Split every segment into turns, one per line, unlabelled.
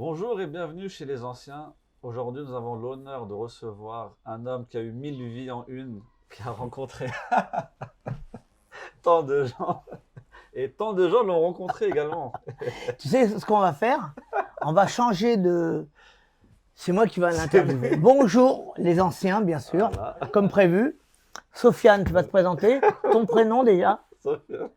Bonjour et bienvenue chez les anciens. Aujourd'hui, nous avons l'honneur de recevoir un homme qui a eu 1000 vies en une, qui a rencontré tant de gens et tant de gens l'ont rencontré également.
Tu sais ce qu'on va faire? On va changer de... C'est moi qui vais l'interviewer. Bonjour les anciens, bien sûr,
Voilà.
comme prévu. Sofiane, tu vas te présenter. Ton prénom déjà.
Sofiane.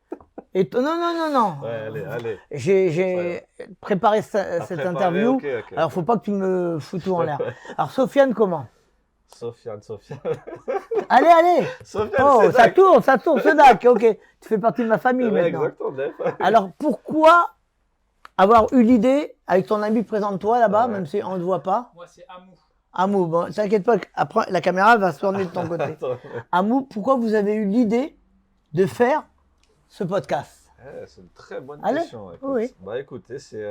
Et non, non, non, non.
Ouais, allez.
J'ai préparé
T'as
cette
préparé,
interview.
ok.
Alors, faut pas que tu me fous tout en l'air. Alors, Sofiane, comment?
Sofiane.
Allez, allez.
Sofiane,
Oh,
c'est
ça tourne, c'est Dak. Ok, tu fais partie de ma famille
Ouais,
maintenant.
exactement.
Alors, pourquoi avoir eu l'idée, avec ton ami, présente-toi là-bas,
Ouais.
même si on ne te voit pas.
Moi, c'est Amou.
Amou, bon, t'inquiète pas, après la caméra va se tourner de ton côté.
Attends.
Amou, pourquoi vous avez eu l'idée de faire ce podcast?
C'est une très bonne
Allez.
question. Écoute.
Oui.
Bah écoutez, c'est...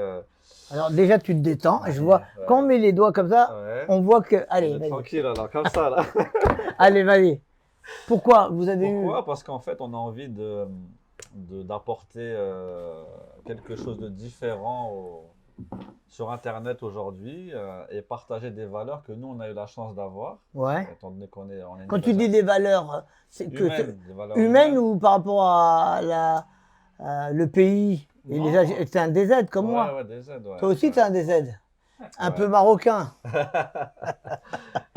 Alors déjà, tu te détends. Je vois,
Ouais.
quand on met les doigts comme ça,
Ouais.
on voit que...
On
Allez,
est
vas-y.
tranquille alors, comme ça là.
Allez, vas-y. Pourquoi vous avez
Pourquoi? Parce qu'en fait, on a envie d'apporter quelque chose de différent sur Internet aujourd'hui et partager des valeurs que nous, on a eu la chance d'avoir,
eu... Ouais.
étant donné qu'on est, on est une
Quand tu dis des valeurs, c'est que
humaine, des valeurs
humaines ou par rapport à le pays et
Non.
c'est un DZ comme moi.
Ouais, des aides, ouais.
Toi aussi,
Ouais.
tu es un DZ. Un
Ouais.
peu marocain.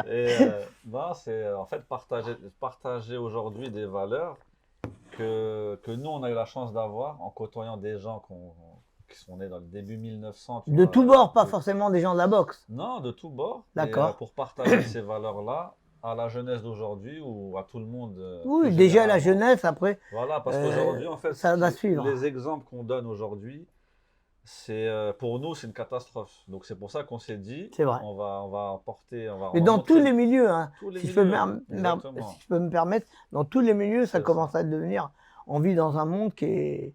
Et non, c'est en fait partager aujourd'hui des valeurs que nous, on a eu la chance d'avoir en côtoyant des gens qui sont nés dans le début 1900. tu
De
vois,
tous bords, pas
de-
forcément des gens de la boxe.
Non, de tous bords.
D'accord.
Et, pour partager ces valeurs-là à la jeunesse d'aujourd'hui ou à tout le monde.
Oui,
plus
déjà la
généralement.
jeunesse, après,
Voilà, parce qu'aujourd'hui, en fait,
ça va suivre.
les exemples qu'on donne aujourd'hui, c'est pour nous, c'est une catastrophe. Donc c'est pour ça qu'on s'est dit,
C'est vrai.
on va apporter, on va
Mais dans
montrer
tous les milieux, hein,
tous les
si, je peux
milieux,
si je peux me permettre, dans tous les milieux, ça
C'est
commence
ça.
à devenir... On vit dans un monde qui est...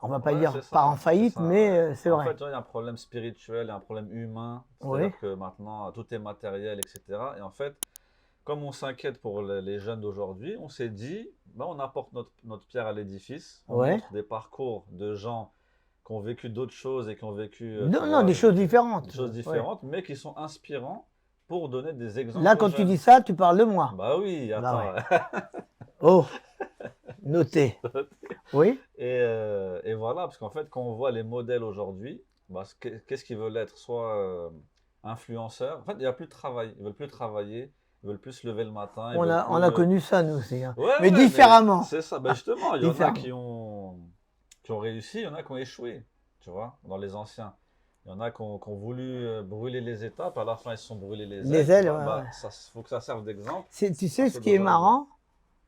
On va pas
Ouais,
dire
c'est ça,
pas en
c'est
faillite,
ça,
mais
ouais.
c'est
En
vrai.
fait, tu vois, il y a un problème spirituel et un problème humain.
Oui.
C'est-à-dire que maintenant, tout est matériel, etc. Et en fait, comme on s'inquiète pour les jeunes d'aujourd'hui, on s'est dit, ben, on apporte notre pierre à l'édifice. On
Ouais.
montre des parcours de gens qui ont vécu d'autres choses et qui ont vécu
Non,
tu
non,
vois,
des choses différentes.
des choses
Ouais.
différentes, mais qui sont inspirants pour donner des exemples
Là,
aux
quand tu
jeunes.
dis ça, tu parles de moi.
Bah oui,
Bah
attends.
Oh, noté. Oui,
Et voilà, parce qu'en fait, quand on voit les modèles aujourd'hui, bah, qu'est-ce qu'ils veulent être? Soit influenceurs. En fait, il n'y a plus de travail. Ils veulent plus travailler. Ils veulent plus se lever le matin. Ils
on
veulent
a
plus,
connu ça, nous aussi. Hein.
Ouais,
Mais
ouais,
différemment.
c'est ça. Ben justement, il y en a
Différemment.
qui ont réussi, il y en a qui ont échoué, tu vois, dans les anciens. Il y en a qui ont voulu brûler les étapes, à la fin ils se sont brûlés les ailes.
Les ailes,
tu vois.
ouais,
Bah,
ouais.
faut que ça serve d'exemple.
Tu sais
à
ce
ceux
qui est
d'aujourd'hui.
marrant,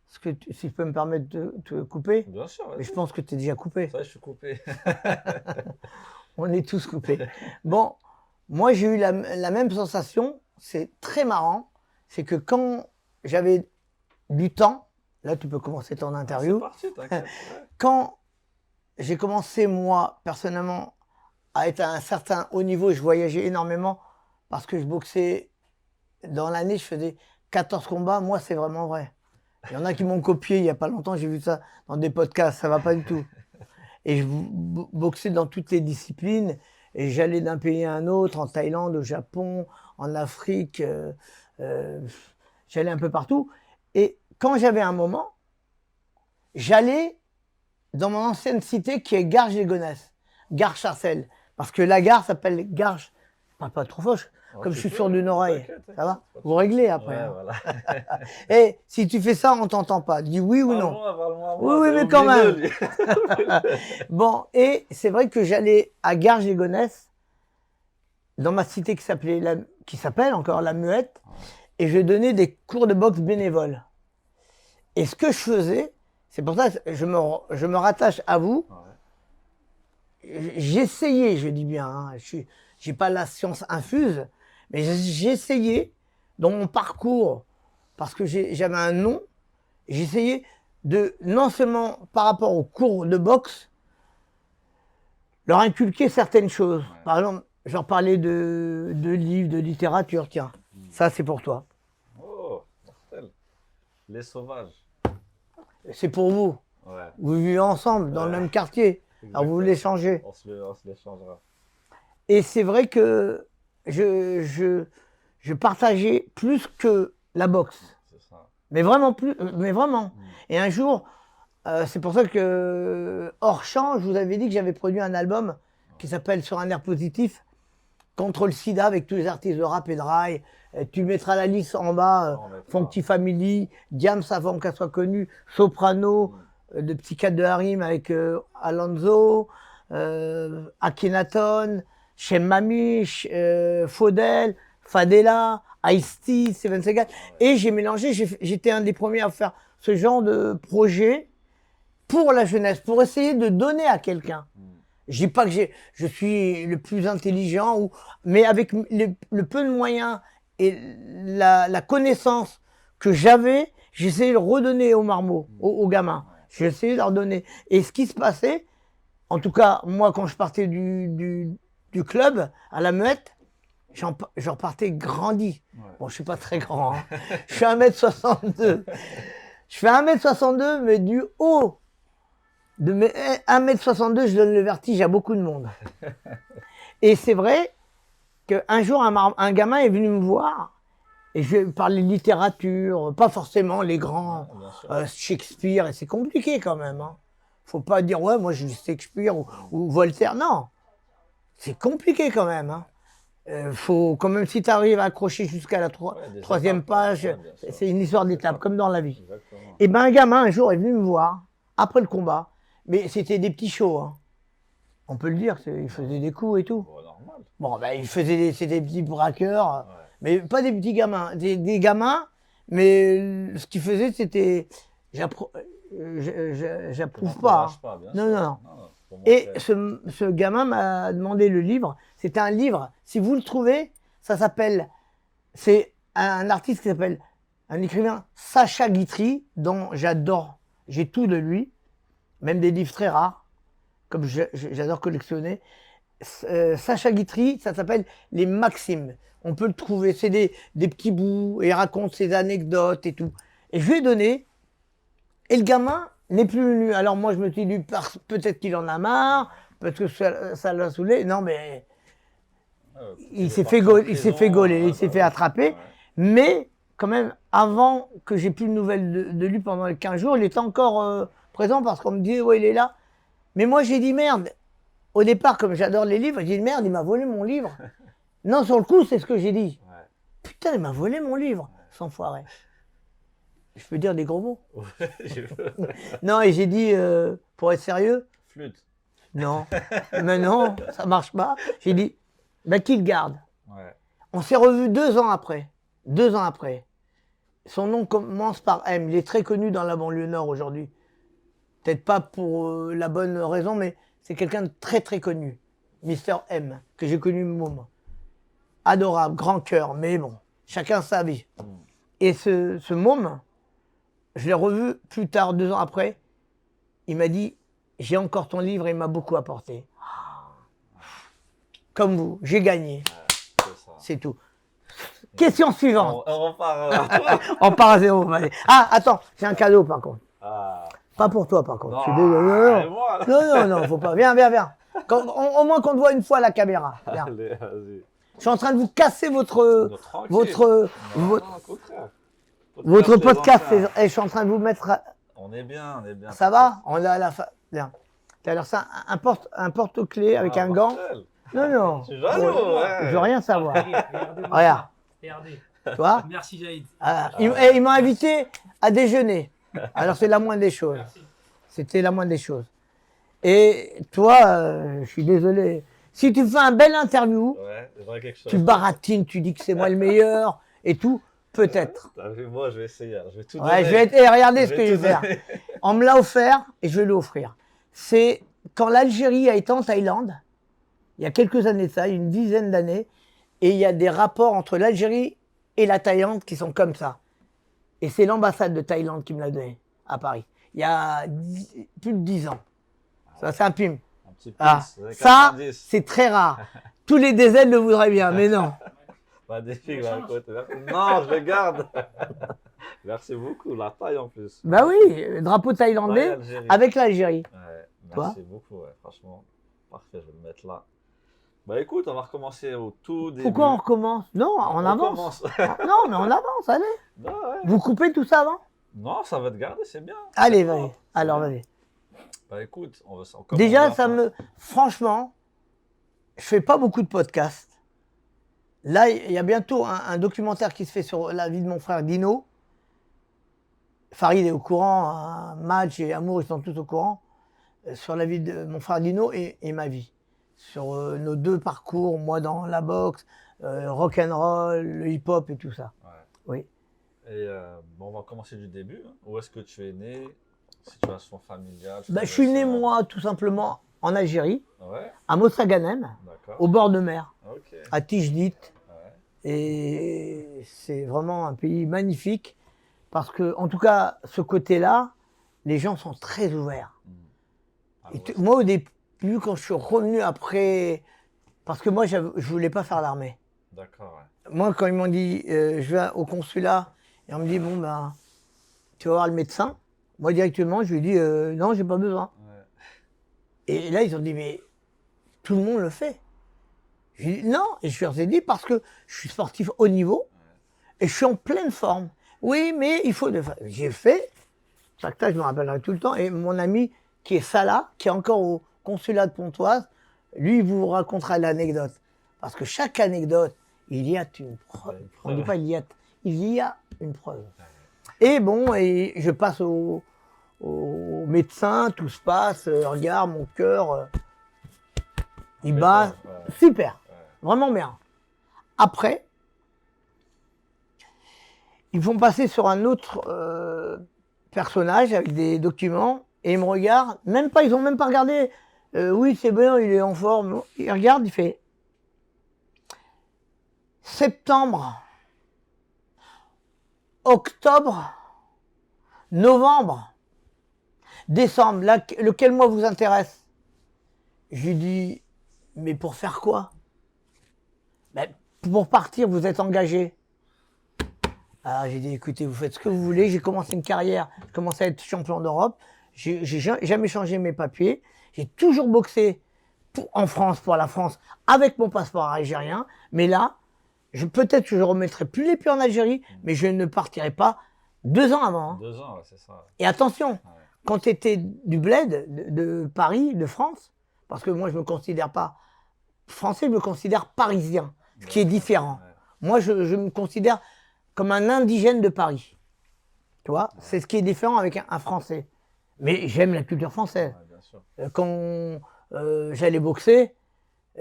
si je peux me permettre de te couper,
Bien sûr,
mais
vas-y.
je pense que tu es déjà coupé.
Ça, je suis coupé.
On est tous coupés. Bon, moi j'ai eu la même sensation, c'est très marrant, c'est que quand j'avais du temps, là tu peux commencer ton
C'est
interview,
parti, t'inquiète. Ouais.
quand j'ai commencé moi personnellement à être à un certain haut niveau, je voyageais énormément parce que je boxais, dans l'année je faisais 14 combats, moi c'est vraiment vrai. Il y en a qui m'ont copié il n'y a pas longtemps, j'ai vu ça dans des podcasts, ça va pas du tout. Et je boxais dans toutes les disciplines et j'allais d'un pays à un autre, en Thaïlande, au Japon, en Afrique, j'allais un peu partout. Et quand j'avais un moment, j'allais dans mon ancienne cité qui est Garges-les-Gonesse, Garges-Sarcelles. Parce que la gare s'appelle Garges. Je parle pas trop fort, comme je suis sur d'une oreille. Ça va? Vous réglez après.
Ouais,
Hein.
voilà.
Et si tu fais ça, on t'entend pas. Dis oui ou non.
Parle-moi,
Oui, oui,
t'as
mais quand
oublié
même.
lui.
Bon, et c'est vrai que j'allais à Garges-les-Gonesse, dans ma cité qui s'appelle encore La Muette, et je donnais des cours de boxe bénévoles. Et ce que je faisais, c'est pour ça que je me rattache à vous.
Ouais.
J'essayais, je dis bien, hein, j'ai pas la science infuse, mais j'essayais dans mon parcours, parce que j'avais un nom, j'essayais de, non seulement par rapport aux cours de boxe, leur inculquer certaines choses.
Ouais.
Par exemple, je leur parlais de livres, de littérature, tiens, ça c'est pour toi.
Oh, mortel. Les sauvages.
C'est pour vous.
Ouais.
Vous vivez ensemble, dans le même quartier. Alors vous voulez changer.
On se l'échangera.
Et c'est vrai que je partageais plus que la boxe.
C'est ça.
Mais vraiment plus, mais vraiment.
Mm.
Et un jour, c'est pour ça que, hors champ, je vous avais dit que j'avais produit un album qui s'appelle Sur un air positif, contre le sida, avec tous les artistes de rap et de rail. Tu mettras la liste en bas,
On mettra.
Funky Family, Diams avant qu'elle soit connue, Soprano, de Psychiatre de Harim avec Alonso, Akhenaton, Shem Mamish, Faudel, Fadela, Ice-T, Steven Seagal. Et j'ai mélangé, j'étais un des premiers à faire ce genre de projet pour la jeunesse, pour essayer de donner à quelqu'un. Je dis pas que je suis le plus intelligent, mais avec le peu de moyens et la connaissance que j'avais, j'essayais de redonner aux marmots, aux gamins. J'ai essayé de leur donner. Et ce qui se passait, en tout cas, moi, quand je partais du club à la Muette, je repartais grandi.
Ouais.
Bon, je suis pas très grand. Hein. Je fais 1m62. Je fais 1m62, mais du haut de mes 1m62, je donne le vertige à beaucoup de monde. Et c'est vrai qu'un jour, un gamin est venu me voir et je lui ai parlé de littérature, pas forcément les grands Shakespeare, et c'est compliqué quand même. Hein. Faut pas dire, ouais, moi je lis Shakespeare ou Voltaire. Non, c'est compliqué quand même. Hein. Faut quand même, si tu arrives à accrocher jusqu'à la troisième page, c'est une histoire d'étape, comme dans la vie.
Exactement.
Et ben un gamin un jour est venu me voir après le combat, mais c'était des petits shows. Hein. On peut le dire, il faisait des coups et tout.
Bon, normal.
Bon, ben il faisait c'était des petits braqueurs,
Ouais.
mais pas des petits gamins, des gamins. Mais ce qu'il faisait, c'était, j'approuve pas.
T'encourages pas, bien
Non,
sûr.
non, non.
Faut
Et
montrer.
ce gamin m'a demandé le livre. C'était un livre, si vous le trouvez, ça s'appelle, c'est un artiste qui s'appelle, un écrivain, Sacha Guitry, dont j'adore, j'ai tout de lui, même des livres très rares, comme j'adore collectionner. Sacha Guitry, ça s'appelle Les Maximes. On peut le trouver, c'est des petits bouts, et il raconte ses anecdotes et tout. Et je lui ai donné, et le gamin n'est plus venu. Alors moi, je me suis dit, peut-être qu'il en a marre, parce que ça l'a saoulé. Non, mais il s'est fait gauler, il s'est fait attraper.
Ouais.
Mais quand même, avant que j'ai plus de nouvelles de lui pendant les 15 jours, il était encore présent parce qu'on me dit, ouais, il est là. Mais moi, j'ai dit, merde. Au départ, comme j'adore les livres, j'ai dit, merde, il m'a volé mon livre. Non, sur le coup, c'est ce que j'ai dit.
Ouais.
Putain, il m'a volé mon livre, sans foirer. Je peux dire des gros mots. Non, et j'ai dit, pour être sérieux,
Flûte.
non, mais non, ça marche pas. J'ai dit, bah qu'il garde.
Ouais.
On s'est revus 2 ans après. 2 ans après. Son nom commence par M. Il est très connu dans la banlieue nord aujourd'hui. Peut-être pas pour la bonne raison, mais c'est quelqu'un de très très connu. Mister M, que j'ai connu môme. Adorable, grand cœur, mais bon, chacun sa vie. Et ce môme, je l'ai revu plus tard, 2 ans après. Il m'a dit, j'ai encore ton livre et il m'a beaucoup apporté. Comme vous, j'ai gagné. C'est tout. Question suivante.
On repart.
On part à zéro. Allez. Ah, attends, j'ai un cadeau par contre.
Ah.
Pas pour toi par contre.
Non,
Je suis désolé.
et moi, là.
Non, faut pas. Viens. Au moins qu'on te voit une fois à la caméra. Viens.
Allez, vas-y.
Je suis en train de vous casser votre podcast. Et je suis en train de vous mettre.
On est bien, on est bien.
Ça va? On est à la fin. Bien. T'as l'air ça, un porte-clés avec un gant. Non.
Je suis jaloux, ouais.
Je veux rien savoir.
Regardez-moi
Regarde.
ça. Regardez.
Toi?
Merci Jaïd.
Il m'a invité à déjeuner. Alors c'est la moindre des choses. C'était la moindre des choses. Et toi, je suis désolé. Si tu fais un bel interview,
Ouais, j'aurais quelque chose.
tu baratines, tu dis que c'est moi le meilleur et tout, peut-être.
T'as vu, moi, je vais essayer. Je vais tout
Ouais,
donner.
regardez ce que je
tout
vais faire.
donner.
On me l'a offert et je vais l'offrir. C'est quand l'Algérie a été en Thaïlande, il y a quelques années de ça, une dizaine d'années, et il y a des rapports entre l'Algérie et la Thaïlande qui sont comme ça. Et c'est l'ambassade de Thaïlande qui me l'a donné à Paris. Il y a plus de 10 ans. Ça, c'est un pim.
Un petit peu.
Ah, ça, c'est très rare. Tous les DZ le voudraient bien, mais non.
Pas des figues là à côté. Non, je le garde. Merci beaucoup. La taille en plus.
Bah oui, le drapeau thaïlandais
Algérie.
avec l'Algérie.
Ouais,
Toi
merci beaucoup. Ouais, franchement, parfait. Je vais le mettre là. Bah écoute, on va recommencer au tout début.
Pourquoi on recommence? Non, on avance.
commence.
Non, mais on avance, allez.
Non, ouais.
Vous coupez tout ça avant?
Non, ça va te garder, c'est bien.
Allez,
C'est
vas-y.
propre, c'est
Alors,
bien.
vas-y.
Bah écoute,
Déjà, franchement, je fais pas beaucoup de podcasts. Là, il y a bientôt un documentaire qui se fait sur la vie de mon frère Dino. Farid est au courant, hein, Madj et Amour, ils sont tous au courant, sur la vie de mon frère Dino et ma vie. Sur nos deux parcours, moi dans la boxe, rock'n'roll, le hip-hop et tout ça.
Ouais.
Oui.
Et bon, on va commencer du début. Hein. Où est-ce que tu es né? Situation familiale?
Bah, je suis né, moi, tout simplement, en Algérie,
Ouais,
à Mosaganem,
d'accord.
au bord de mer,
Ok.
à Tijdit.
Ouais.
Et c'est vraiment un pays magnifique parce que, en tout cas, ce côté-là, les gens sont très ouverts.
Ah,
Et
ouais,
moi, au début, quand je suis revenu après, parce que moi, je voulais pas faire l'armée.
d'accord, ouais.
Moi, quand ils m'ont dit, je vais au consulat, et on me dit, bon, ben, tu vas voir le médecin. Moi, directement, je lui ai dit, non, j'ai pas besoin.
Ouais.
Et là, ils ont dit, mais tout le monde le fait. J'ai dit, non, et je leur ai dit, parce que je suis sportif haut niveau, et je suis en pleine forme. Oui, mais il faut... J'ai fait, ça je me rappellerai tout le temps, et mon ami qui est Salah, qui est encore au consulat de Pontoise, lui, il vous racontera l'anecdote. Parce que chaque anecdote, il y a une preuve. On ne dit pas il y a une preuve. Et bon, et je passe au médecin, tout se passe, regarde, mon cœur, il bat,
Ouais.
super,
Ouais.
vraiment bien. Après, ils vont passer sur un autre personnage avec des documents et ils me regardent, même pas, ils ont même pas regardé. Oui, c'est bien, il est en forme. Il regarde, il fait septembre, octobre, novembre, décembre. Là, lequel mois vous intéresse? Je lui dis, mais pour faire quoi? Ben, pour partir, vous êtes engagé. Alors j'ai dit, écoutez, vous faites ce que vous voulez. J'ai commencé une carrière, j'ai commencé à être champion d'Europe. J'ai jamais changé mes papiers. J'ai toujours boxé en France, pour la France, avec mon passeport algérien. Mais là, peut-être que je ne remettrai plus les pieds en Algérie, mais je ne partirai pas 2 ans avant. Hein.
2 ans, ouais, c'est ça.
Et attention,
Ouais.
quand tu étais du bled, de Paris, de France, parce que moi je ne me considère pas français, je me considère parisien, ce qui est différent.
Ouais.
Moi je me considère comme un indigène de Paris. Tu vois, c'est ce qui est différent avec un Français. Mais j'aime la culture française.
Ouais, bien sûr.
Quand j'allais boxer,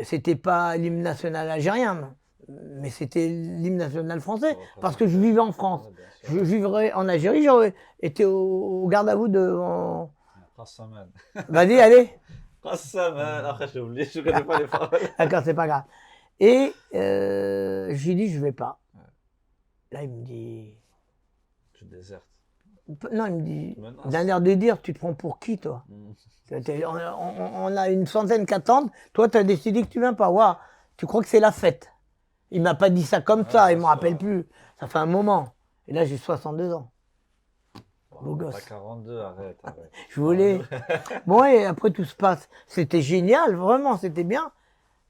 c'était pas l'hymne national algérien, mais c'était l'hymne national français, parce que je vivais en France.
Ouais, bien sûr.
Je vivrais en Algérie, j'aurais été au garde à vous de...
3 semaines.
Vas-y, allez.
3 semaines. Après, j'ai oublié, je ne connais pas les paroles.
D'accord, c'est pas grave. Et j'ai dit, je vais pas. Là, il me dit...
Tu désertes.
Non, il me dit,
Menace.
d'un air de dire, tu te prends pour qui, toi? On a une centaine qui attendent, toi, tu as décidé que tu viens pas. Waouh, tu crois que c'est la fête? Il m'a pas dit ça comme ça, il me rappelle plus. Ça fait un moment. Et là, j'ai 62 ans. Beau gosse.
T'as 42, arrête.
Je voulais... Bon, et après, tout se passe. C'était génial, vraiment, c'était bien.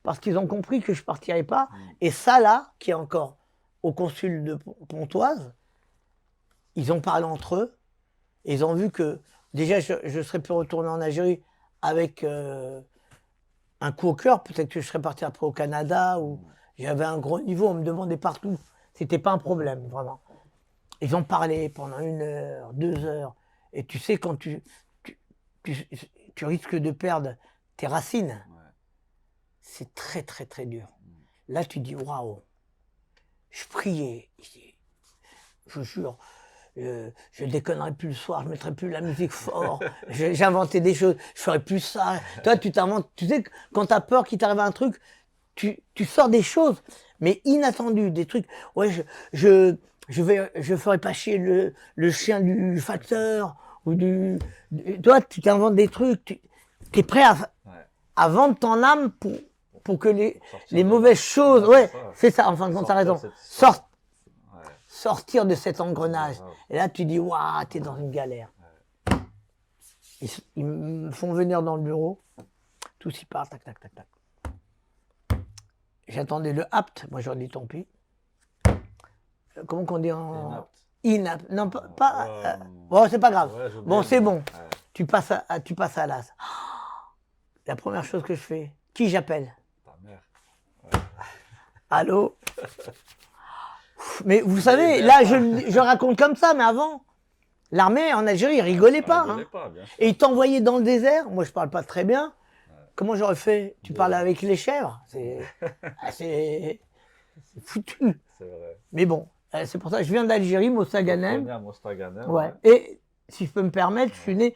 Parce qu'ils ont compris que je partirais pas. Et ça, là, qui est encore au consul de Pontoise, ils ont parlé entre eux. Et ils ont vu que, déjà, je serais pu retourner en Algérie avec un coup au cœur. Peut-être que je serais parti après au Canada, où j'avais un gros niveau, on me demandait partout. C'était pas un problème, vraiment. Ils ont parlé pendant 1 heure, 2 heures. Et tu sais, quand tu risques de perdre tes racines,
Ouais.
c'est très, très, très dur. Là, tu dis, waouh. Je priais. Je jure. Je déconnerai plus le soir, je mettrai plus la musique fort, j'inventais des choses, je ferais plus ça. Toi, tu t'inventes, tu sais, quand t'as peur qu'il t'arrive un truc, tu sors des choses, mais inattendues, des trucs. Ouais, je ferai pas chier le chien du facteur, ou toi, tu t'inventes des trucs, tu es prêt à vendre ton âme pour que les mauvaises choses, ouais, c'est ça, en fin de compte, t'as raison. Sortir de cet engrenage. Et là, tu dis, waouh, t'es dans une galère. Ils me font venir dans le bureau. Tous y partent, tac, tac, tac, tac. j'attendais le apte. Moi, j'aurais dit tant pis. Comment qu'on dit en...
Inapte.
Inapte. Non, pas
Euh,
bon, c'est pas grave.
Ouais, j'ai oublié
Bon,
le
c'est
mot.
bon.
Ouais,
Tu passes à l'as. La première chose que je fais, qui j'appelle?
ta mère.
Allô? Mais vous savez, là, je raconte comme ça, mais avant, l'armée en Algérie, ils rigolaient pas.
Rigolez
Hein.
pas, bien sûr.
Et ils t'envoyaient dans le désert. Moi, je parle pas très bien. Comment j'aurais fait? Tu parles avec les chèvres? C'est foutu.
C'est vrai.
Mais bon, c'est pour ça que je viens d'Algérie,
On est
Mostaganem.
à Mostaganem.
Ouais. Et si je peux me permettre, je suis né,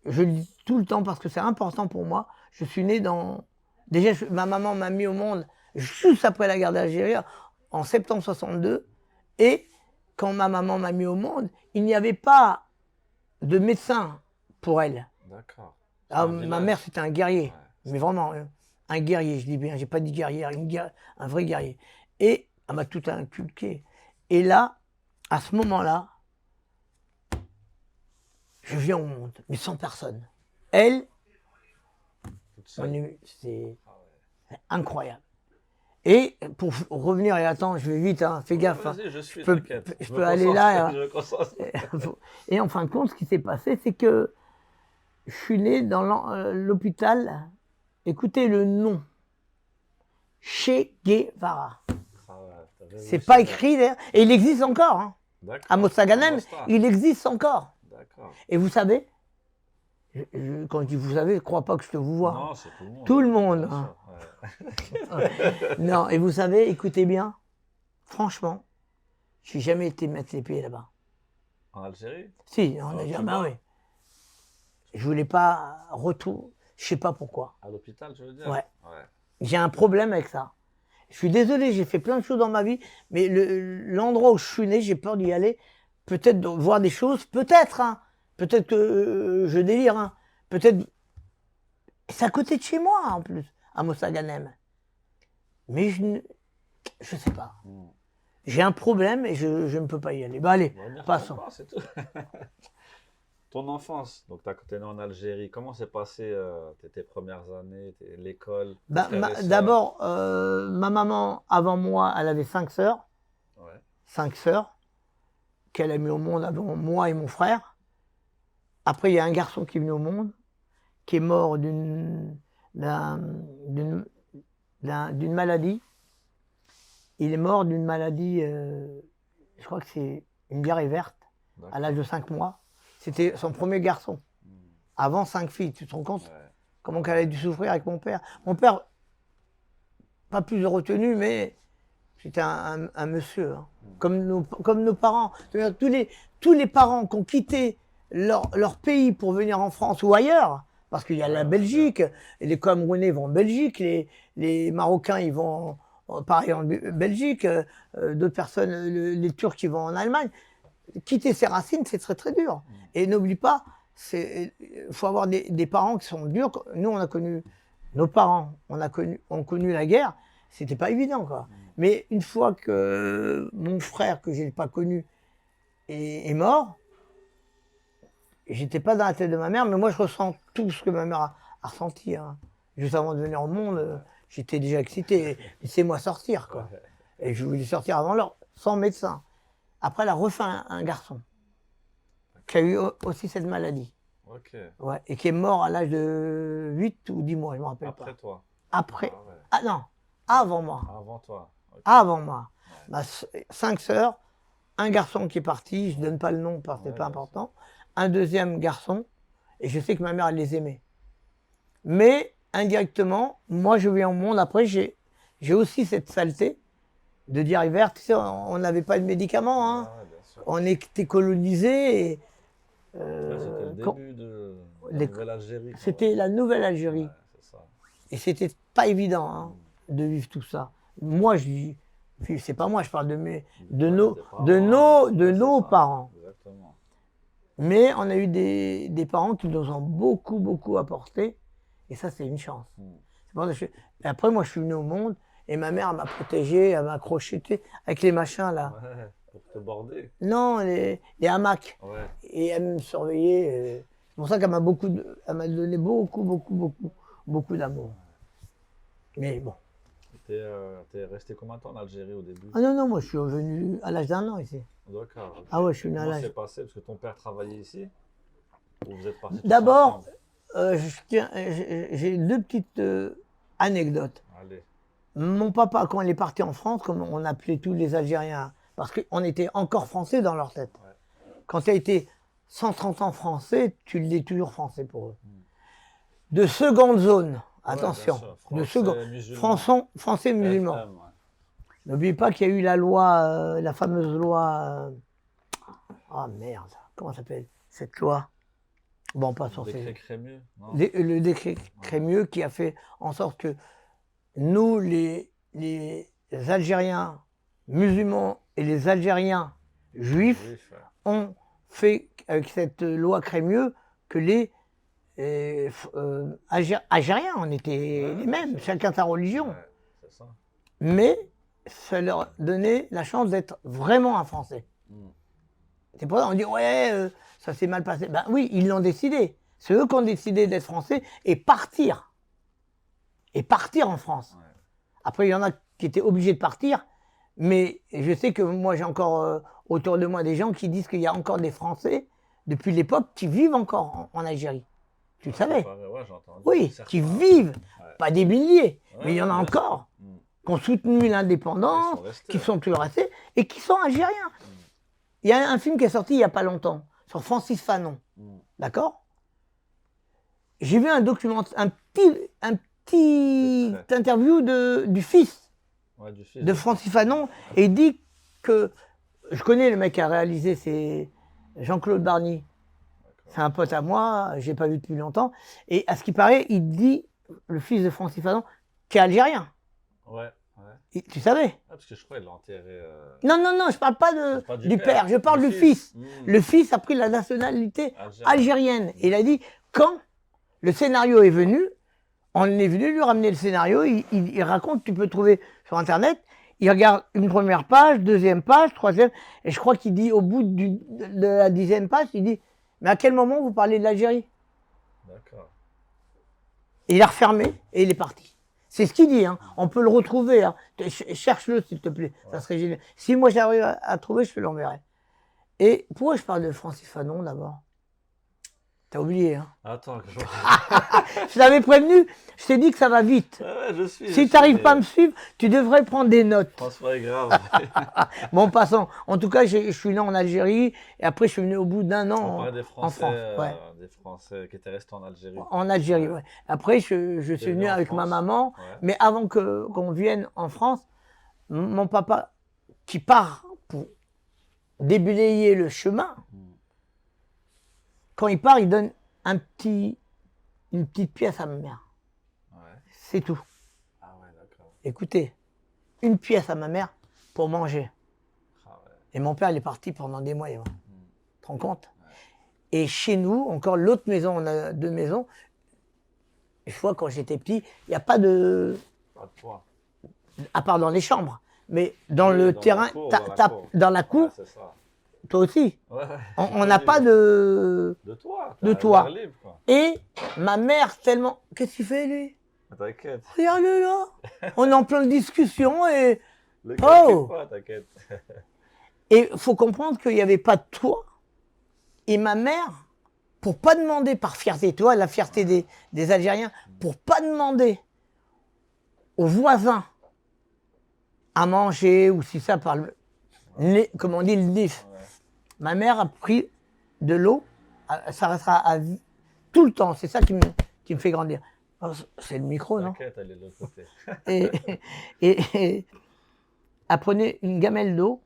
je le dis tout le temps parce que c'est important pour moi, je suis né dans... Déjà, ma maman m'a mis au monde juste après la guerre d'Algérie, en septembre 62. Et quand ma maman m'a mis au monde, il n'y avait pas de médecin pour elle.
D'accord.
Ah, ma mère, c'était un guerrier.
Ouais.
Mais vraiment, un guerrier, je dis bien, j'ai pas dit guerrière, un vrai guerrier. Et elle m'a tout inculqué. Et là, à ce moment-là, je viens au monde, mais sans personne. Elle,
Toute seule.
c'est
Ah ouais.
incroyable. Et pour revenir, et attends, je vais vite, hein, fais gaffe. Hein.
Vas-y, je suis,
peux-
t'inquiète.
je
me
peux aller
concentre,
là,
Je me concentre.
Et en fin de compte, ce qui s'est passé, c'est que je suis né dans l'hôpital. Écoutez le nom. Che Guevara.
Ah ouais, t'as
C'est pas
révolutionnaire.
écrit d'ailleurs. Et il existe encore. Hein.
D'accord.
À Mostaganem,
Mostar.
il existe encore.
D'accord.
Et vous savez, quand je dis vous savez, je ne crois pas que je te vous vois.
Non, c'est tout le monde.
Tout le monde.
Bien
Hein.
sûr, ouais.
Non, et vous savez, écoutez bien, franchement, je n'ai jamais été mettre les pieds là-bas.
En Algérie?
Si, on a
Ah,
dit, ah
tu
bah
vois.
oui. Je voulais pas retour, je sais pas pourquoi.
À l'hôpital, je veux dire?
Ouais.
Ouais.
J'ai un problème avec ça. Je suis désolé, j'ai fait plein de choses dans ma vie, mais l'endroit où je suis né, j'ai peur d'y aller. Peut-être de voir des choses, peut-être, hein. Peut-être que je délire, hein. Peut-être. C'est à côté de chez moi, en plus, à Mostaganem. Mais je sais pas.
Hmm.
J'ai un problème et je ne peux pas y aller. Bah allez,
On va venir
passons.
pas, c'est tout. Ton enfance, donc t'es né en Algérie, comment s'est passé tes premières années, l'école, tes
Bah,
frères et sœurs?
d'abord, ma maman, avant moi, elle avait 5 sœurs.
Ouais.
5 sœurs qu'elle a mis au monde avant moi et mon frère. Après, il y a un garçon qui est venu au monde, qui est mort d'une maladie. Il est mort d'une maladie, je crois que c'est une diarrhée verte, à l'âge de 5 mois. C'était son premier garçon. Avant 5 filles, tu te rends compte?
Ouais.
Comment qu'elle a dû souffrir avec mon père. Mon père, pas plus de retenue, mais c'était un monsieur, hein. Comme nos parents. C'est-à-dire, tous les parents qui ont quitté leur pays pour venir en France ou ailleurs, parce qu'il y a la Belgique, et les Camerounais vont en Belgique, les Marocains ils vont pareil en Belgique, d'autres personnes, les Turcs ils vont en Allemagne. Quitter ses racines, c'est très très dur. Et n'oublie pas, il faut avoir des parents qui sont durs. Nous, on a connu, nos parents, ont connu la guerre, c'était pas évident, quoi. Mais une fois que mon frère, que j'ai pas connu, est mort, j'étais pas dans la tête de ma mère, mais moi je ressens tout ce que ma mère a ressenti. Hein. Juste avant de venir au monde, j'étais déjà excité. Laissez-moi sortir, quoi. Et je voulais sortir avant l'heure, sans médecin. Après, elle a refait un garçon qui a eu aussi cette maladie.
Ok.
Ouais, et qui est mort à l'âge de 8 ou 10 mois, je ne me rappelle pas.
Après toi?
Après.
Ah ouais.
Ah non, avant moi.
Avant toi? Ok.
Avant moi.
Ouais.
5 sœurs, un garçon qui est parti, je ne donne pas le nom parce que
Ouais,
c'est pas
bien
important, un deuxième garçon, et je sais que ma mère, elle les aimait. Mais indirectement, moi je viens au monde, après j'ai aussi cette saleté de diarrhée verte. Tu sais, on n'avait pas de médicaments, hein.
Ah, bien sûr.
On était colonisés. Et,
Là, c'était le
quand-
début de la
les-
nouvelle Algérie. quoi.
c'était la nouvelle Algérie.
Ouais, c'est ça.
Et c'était pas évident, hein, de vivre tout ça. Moi, je dis, c'est pas moi, je parle de nos
C'est ça.
parents.
Exactement.
Mais on a eu des parents qui nous ont beaucoup, beaucoup apporté. Et ça, c'est une chance. C'est pour ça que et après, moi, je suis venu au monde et ma mère m'a protégé, elle m'a accroché, tu sais, avec les machins là.
Ouais, pour te border.
Non, les hamacs.
Ouais.
Et elle me surveillait. C'est pour ça qu'elle m'a elle m'a donné beaucoup, beaucoup, beaucoup, beaucoup d'amour. Mais bon.
T'es resté combien de temps en Algérie au début?
Ah non, non, moi je suis venu à l'âge d'1 an ici.
D'accord. Ok.
Ah ouais, je suis venu à
Comment
l'âge.
c'est passé? Parce que ton père travaillait ici? Ou vous êtes partis tous
D'abord,
ensemble?
j'ai deux petites anecdotes.
Allez.
Mon papa, quand il est parti en France, comme on appelait tous les Algériens, parce qu'on était encore français dans leur tête.
Ouais.
Quand tu as été 130 ans français, tu l'es toujours français pour eux.
Mm.
De seconde zone,
Ouais,
attention,
bien sûr.
de
Français,
seconde,
musulman.
français musulman.
FM, ouais.
N'oubliez pas qu'il y a eu la loi, la fameuse loi. Ah merde, comment ça s'appelle cette loi? Bon, pas sur
Décret Crémieux, non?
le décret Crémieux qui a fait en sorte que nous, les Algériens musulmans et les Algériens juifs,
Juif, ouais.
ont fait avec cette loi Crémieux que les Algériens, on était
Ouais,
les
bien
mêmes,
sûr.
chacun sa religion.
Ouais, c'est ça.
Mais ça leur donnait la chance d'être vraiment un Français.
Mm.
C'est pour ça qu'on dit, ouais, ça s'est mal passé. Ben oui, ils l'ont décidé. C'est eux qui ont décidé d'être Français et partir. Et partir en France.
Ouais.
Après, il y en a qui étaient obligés de partir. Mais je sais que moi, j'ai encore autour de moi des gens qui disent qu'il y a encore des Français, depuis l'époque, qui vivent encore en Algérie. Tu le savais?
Ouais, j'ai entendu.
Oui,
Certains.
qui vivent.
Ouais.
Pas des milliers,
Ouais,
mais il y en a
bien sûr.
encore.
Mm.
Qui ont soutenu
Ils
l'indépendance,
sont restés,
qui
ouais.
sont toujours restés et qui sont algériens. Il y a un film qui est sorti il n'y a pas longtemps sur Francis Fanon,
Mm.
d'accord? J'ai vu un documentaire, un petit
Extrait.
interview du fils
Ouais, du fils
de Francis Fanon et il dit que, je connais le mec qui a réalisé, c'est Jean-Claude Barny. C'est un pote à moi, j'ai pas vu depuis longtemps. Et à ce qui paraît, il dit, le fils de Francis Fanon, qui est algérien.
Ouais, ouais.
Tu savais?
Ah, parce que je crois qu'il l'a enterré.
Non, non, non, je parle pas
Pas
du père, je parle du fils.
Mm.
Le fils a pris la nationalité
Algérien.
algérienne. Et il a dit, quand le scénario est venu, on est venu lui ramener le scénario, il raconte, tu peux trouver sur Internet, il regarde une première page, deuxième page, troisième, et je crois qu'il dit au bout de la 10e page, il dit, mais à quel moment vous parlez de l'Algérie?
D'accord.
Et il a refermé et il est parti. C'est ce qu'il dit, hein. On peut le retrouver. Hein. Cherche-le s'il te plaît, ça serait génial. Si moi j'arrive à trouver, je te l'enverrai. Et pourquoi je parle de Francis Fanon d'abord? T'as oublié, hein.
Attends, que je...
Je t'avais prévenu, je t'ai dit que ça va vite.
Ouais, je suis.
Si tu n'arrives pas à me suivre, tu devrais prendre des notes.
François est grave.
Bon, passons. En tout cas, je suis né en Algérie et après, je suis venu au bout d'1
On
an
parlait des
en
Français,
France. Ouais.
des Français qui étaient restés en Algérie.
En Algérie, ouais. Après, je suis
venu
venu
en
avec ma
France.
maman,
Ouais.
mais avant qu'on vienne en France, mon papa qui part pour déblayer le chemin, quand il part, il donne une petite pièce à ma mère.
Ouais.
C'est tout.
Ah ouais, d'accord.
Écoutez, une pièce à ma mère pour manger.
Ah ouais.
Et mon père, il est parti pendant des mois. Tu te rends compte? Et chez nous, encore l'autre maison, on a 2 maisons. Une fois, quand j'étais petit, il n'y a pas de...
Pas de poids.
À part dans les chambres. Mais dans
Oui,
le
dans
terrain,
la cour, dans la cour.
dans la cour,
Ouais, c'est ça.
toi aussi,
Ouais, ouais.
on n'a pas de...
De toi.
de
t'as
toi.
l'air libre, quoi.
Et ma mère, tellement... Qu'est-ce qu'il fait, lui?
T'inquiète.
Regarde-le là. On est en pleine discussion et...
Le
Oh.
gars, pas, t'inquiète.
Et il faut comprendre qu'il n'y avait pas de toit. Et ma mère, pour pas demander, par fierté, toi, la fierté des Algériens, pour pas demander aux voisins à manger, ou si ça par le... Comme on dit, le nif.
Ouais.
Ma mère a pris de l'eau, ça restera à vie, tout le temps. C'est ça qui me fait grandir. Oh, c'est le micro, non?
T'inquiète, elle est de l'autre côté.
et elle prenait une gamelle d'eau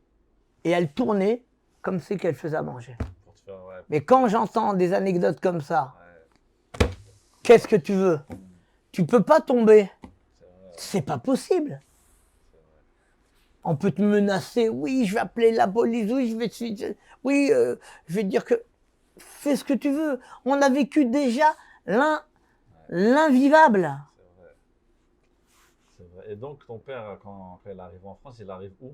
et elle tournait comme c'est qu'elle faisait à manger.
Pour te faire, ouais.
Mais quand j'entends des anecdotes comme ça,
Ouais,
qu'est-ce que tu veux? Tu peux pas tomber.
c'est vrai.
C'est pas possible. On peut te menacer. Oui, je vais appeler la police. Oui, oui, je vais te dire que fais ce que tu veux. On a vécu déjà l'invivable.
C'est vrai. C'est vrai. Et donc, ton père, quand il arrive en France, il arrive où?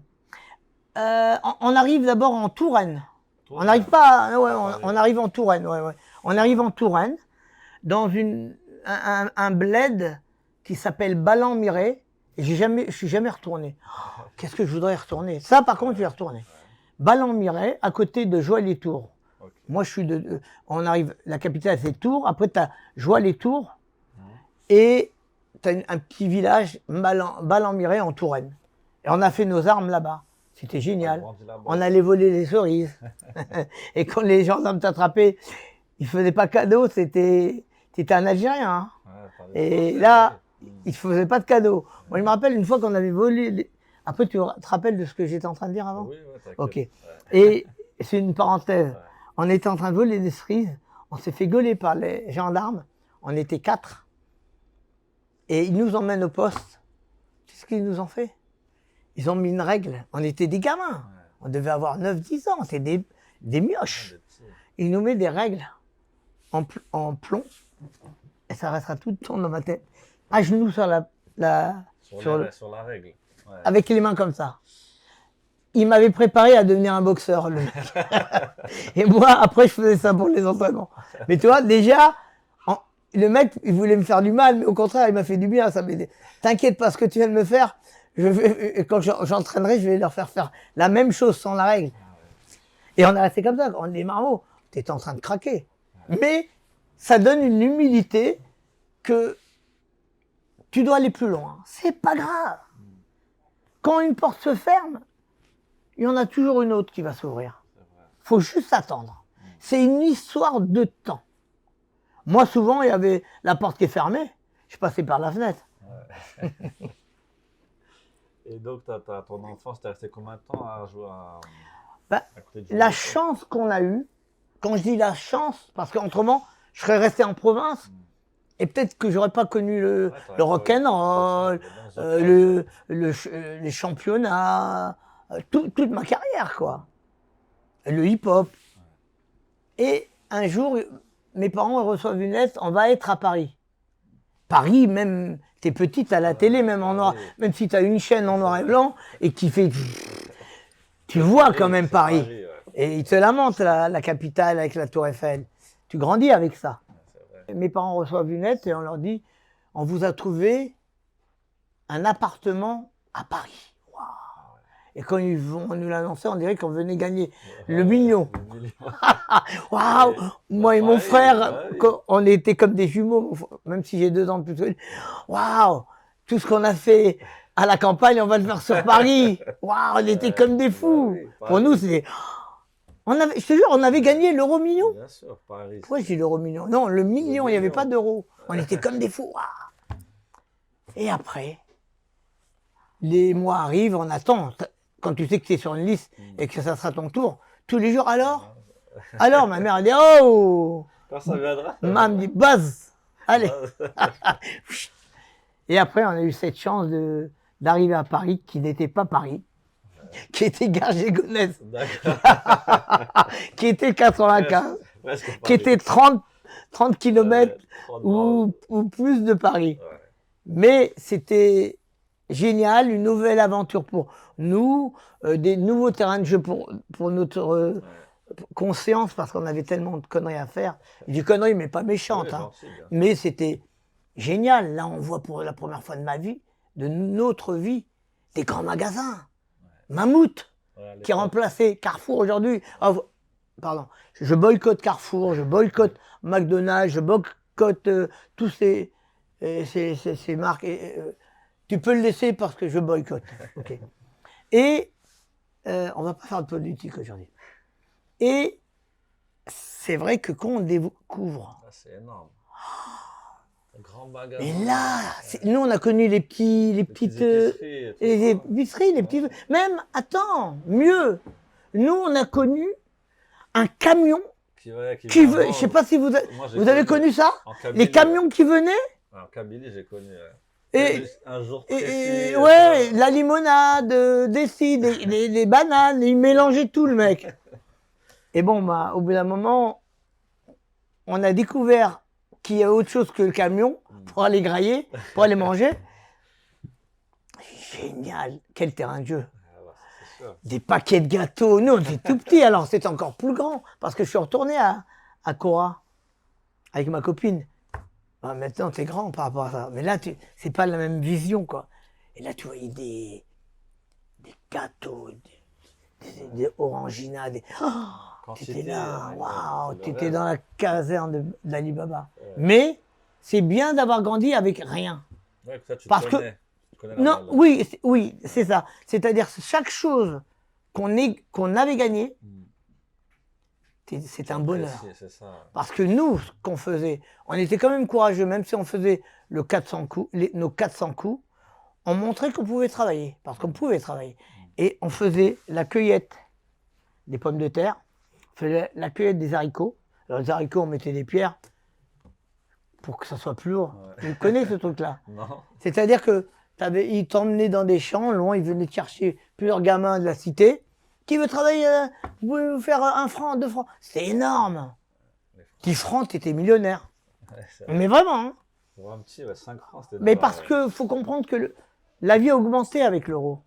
On arrive d'abord en Touraine.
Toi,
On n'arrive pas, ouais,
Paris.
on arrive en Touraine, ouais, ouais. On arrive en Touraine, dans un bled qui s'appelle Ballan-Miré, Et je suis jamais retourné. Oh, qu'est-ce que je voudrais retourner? Ça, par contre, je vais retourner. Ballon-Miret, à côté de Joie-les-Tours.
Ok.
Moi, je suis on arrive, la capitale, c'est Tours. Après, tu as Joie-les-Tours. Et tu as un petit village, Ballon-Miret, en Touraine. Et on a fait nos armes là-bas. C'était génial. On allait voler les cerises. Et quand les gendarmes t'attrapaient, ils ne faisaient pas cadeau, c'était un Algérien. Hein.
Ouais,
et là, ils ne faisaient pas de cadeau. Moi, je me rappelle une fois qu'on avait volé. Après, tu te rappelles de ce que j'étais en train de dire avant?
Oui, t'inquiète.
Ok.
Ouais.
Et c'est une parenthèse.
Ouais.
On était en train de voler des cerises. On s'est fait gauler par les gendarmes. On était 4. Et ils nous emmènent au poste. Tu sais ce qu'ils nous ont fait? Ils ont mis une règle. On était des gamins. Ouais. On devait avoir 9-10 ans. C'est des mioches. Ils nous mettent des règles en plomb. Et ça restera tout le temps dans ma tête. À genoux sur
sur la règle. Ouais.
Avec les mains comme ça. Il m'avait préparé à devenir un boxeur, le mec. Et moi, après, je faisais ça pour les entraînements. Mais tu vois, déjà, le mec, il voulait me faire du mal, mais au contraire, il m'a fait du bien. Ça m'aidait. T'inquiète pas, ce que tu viens de me faire, quand j'entraînerai, je vais leur faire la même chose sans la règle. Et on est resté comme ça, on est des marmots. T'étais en train de craquer. Mais ça donne une humilité que tu dois aller plus loin. C'est pas grave. Quand une porte se ferme, il y en a toujours une autre qui va s'ouvrir. Faut juste attendre. C'est une histoire de temps. Moi, souvent, il y avait la porte qui est fermée. Je passais par la fenêtre.
Ouais. Et donc, ton enfance, t'es resté combien de temps à jouer à côté de
la chance qu'on a eue, quand je dis la chance, parce qu'autrement, je serais resté en province, et peut-être que j'aurais pas connu le rock'n'roll, les championnats, toute ma carrière, quoi. Le hip-hop. Et un jour, mes parents reçoivent une lettre, on va être à Paris. Paris, même, t'es petite à la télé, même en noir, même si t'as une chaîne en noir et blanc, et qui fait... Tu vois quand même Paris. Ouais. Et ils te lamentent, la capitale avec la Tour Eiffel. Tu grandis avec ça. Mes parents reçoivent une lettre et on leur dit, on vous a trouvé un appartement à Paris. Wow. Et quand ils vont nous l'annoncer, on dirait qu'on venait gagner le million. Waouh. Moi et mon frère, on était comme des jumeaux, même si j'ai 2 ans de plus. Waouh. Tout ce qu'on a fait à la campagne, on va le faire sur Paris. Waouh, on était comme des fous. Pour nous, c'était... je te jure, on avait gagné l'euro million.
Bien sûr, Paris.
Pourquoi je dis l'euro million? Non, le million, il n'y avait pas d'euros. On était comme des fous. Waouh. Et après, les mois arrivent, on attend. Quand tu sais que tu es sur une liste et que ça sera ton tour, tous les jours, alors, ma mère, elle dit, oh.
Quand ça viendra.
Maman me dit, buzz. Allez. Et après, on a eu cette chance d'arriver à Paris, qui n'était pas Paris, qui était Garges-Gonesse, qui était 95, qui était 30 km ou plus de Paris. Ouais. Mais c'était génial, une nouvelle aventure pour nous, des nouveaux terrains de jeu pour notre conscience, parce qu'on avait tellement de conneries à faire. Du conneries, mais pas méchantes. Oui, hein. Mais c'était... génial, là on voit pour la première fois de ma vie, de notre vie, des grands magasins. Mammouth, qui a remplacé Carrefour aujourd'hui. Oh, pardon, je boycotte Carrefour, je boycotte McDonald's, je boycotte tous ces marques. Tu peux le laisser parce que je boycotte. Okay. Et on va pas faire de politique aujourd'hui. Et c'est vrai que quand on découvre...
C'est énorme. Grand magasin.
Et là, nous on a connu les petites épiceries, les petits. Même, attends, mieux. Nous on a connu un camion qui veut. Je sais pas si vous avez connu ça. Les camions qui venaient.
En Kabylie, j'ai connu.
Et
un jour
précis. Ouais, la limonade, les bananes, il mélangeait tout le mec. Et bon, bah, au bout d'un moment, on a découvert qu'il y a autre chose que le camion pour aller grailler, pour aller manger. Génial, quel terrain de jeu. Des paquets de gâteaux. Nous, on était tout petits, alors c'était encore plus grand, parce que je suis retourné à Cora avec ma copine. Bah, maintenant, t'es grand par rapport à ça. Mais là, c'est pas la même vision, quoi. Et là, tu voyais des gâteaux, des oranginas, oh, t'étais là, waouh, t'étais dans la caserne d'Ali Baba. Mais c'est bien d'avoir grandi avec rien.
Ouais, que ça, tu
Parce
connais.
que,
Tu connais la
non,
valeur.
oui, oui, c'est ça. C'est-à-dire chaque chose qu'on avait gagnée, c'est un bonheur.
C'est ça.
Parce que nous, ce qu'on faisait, on était quand même courageux, même si on faisait le 400 coups, nos 400 coups, on montrait qu'on pouvait travailler, parce qu'on pouvait travailler. Et on faisait la cueillette des pommes de terre, on faisait la cueillette des haricots. Alors les haricots, on mettait des pierres pour que ça soit plus lourd.
Ouais.
Tu connais ce truc-là?
Non.
C'est-à-dire que ils t'emmenaient dans des champs, loin, ils venaient te chercher plusieurs gamins de la cité. Qui veut travailler? Vous pouvez vous faire 1 franc, 2 francs. C'était énorme. 10 francs, t'étais millionnaire.
Ouais,
Mais vraiment. Hein.
pour un petit, 5 francs, c'était
Mais
d'abord,
parce que faut comprendre que la vie a augmenté avec l'euro.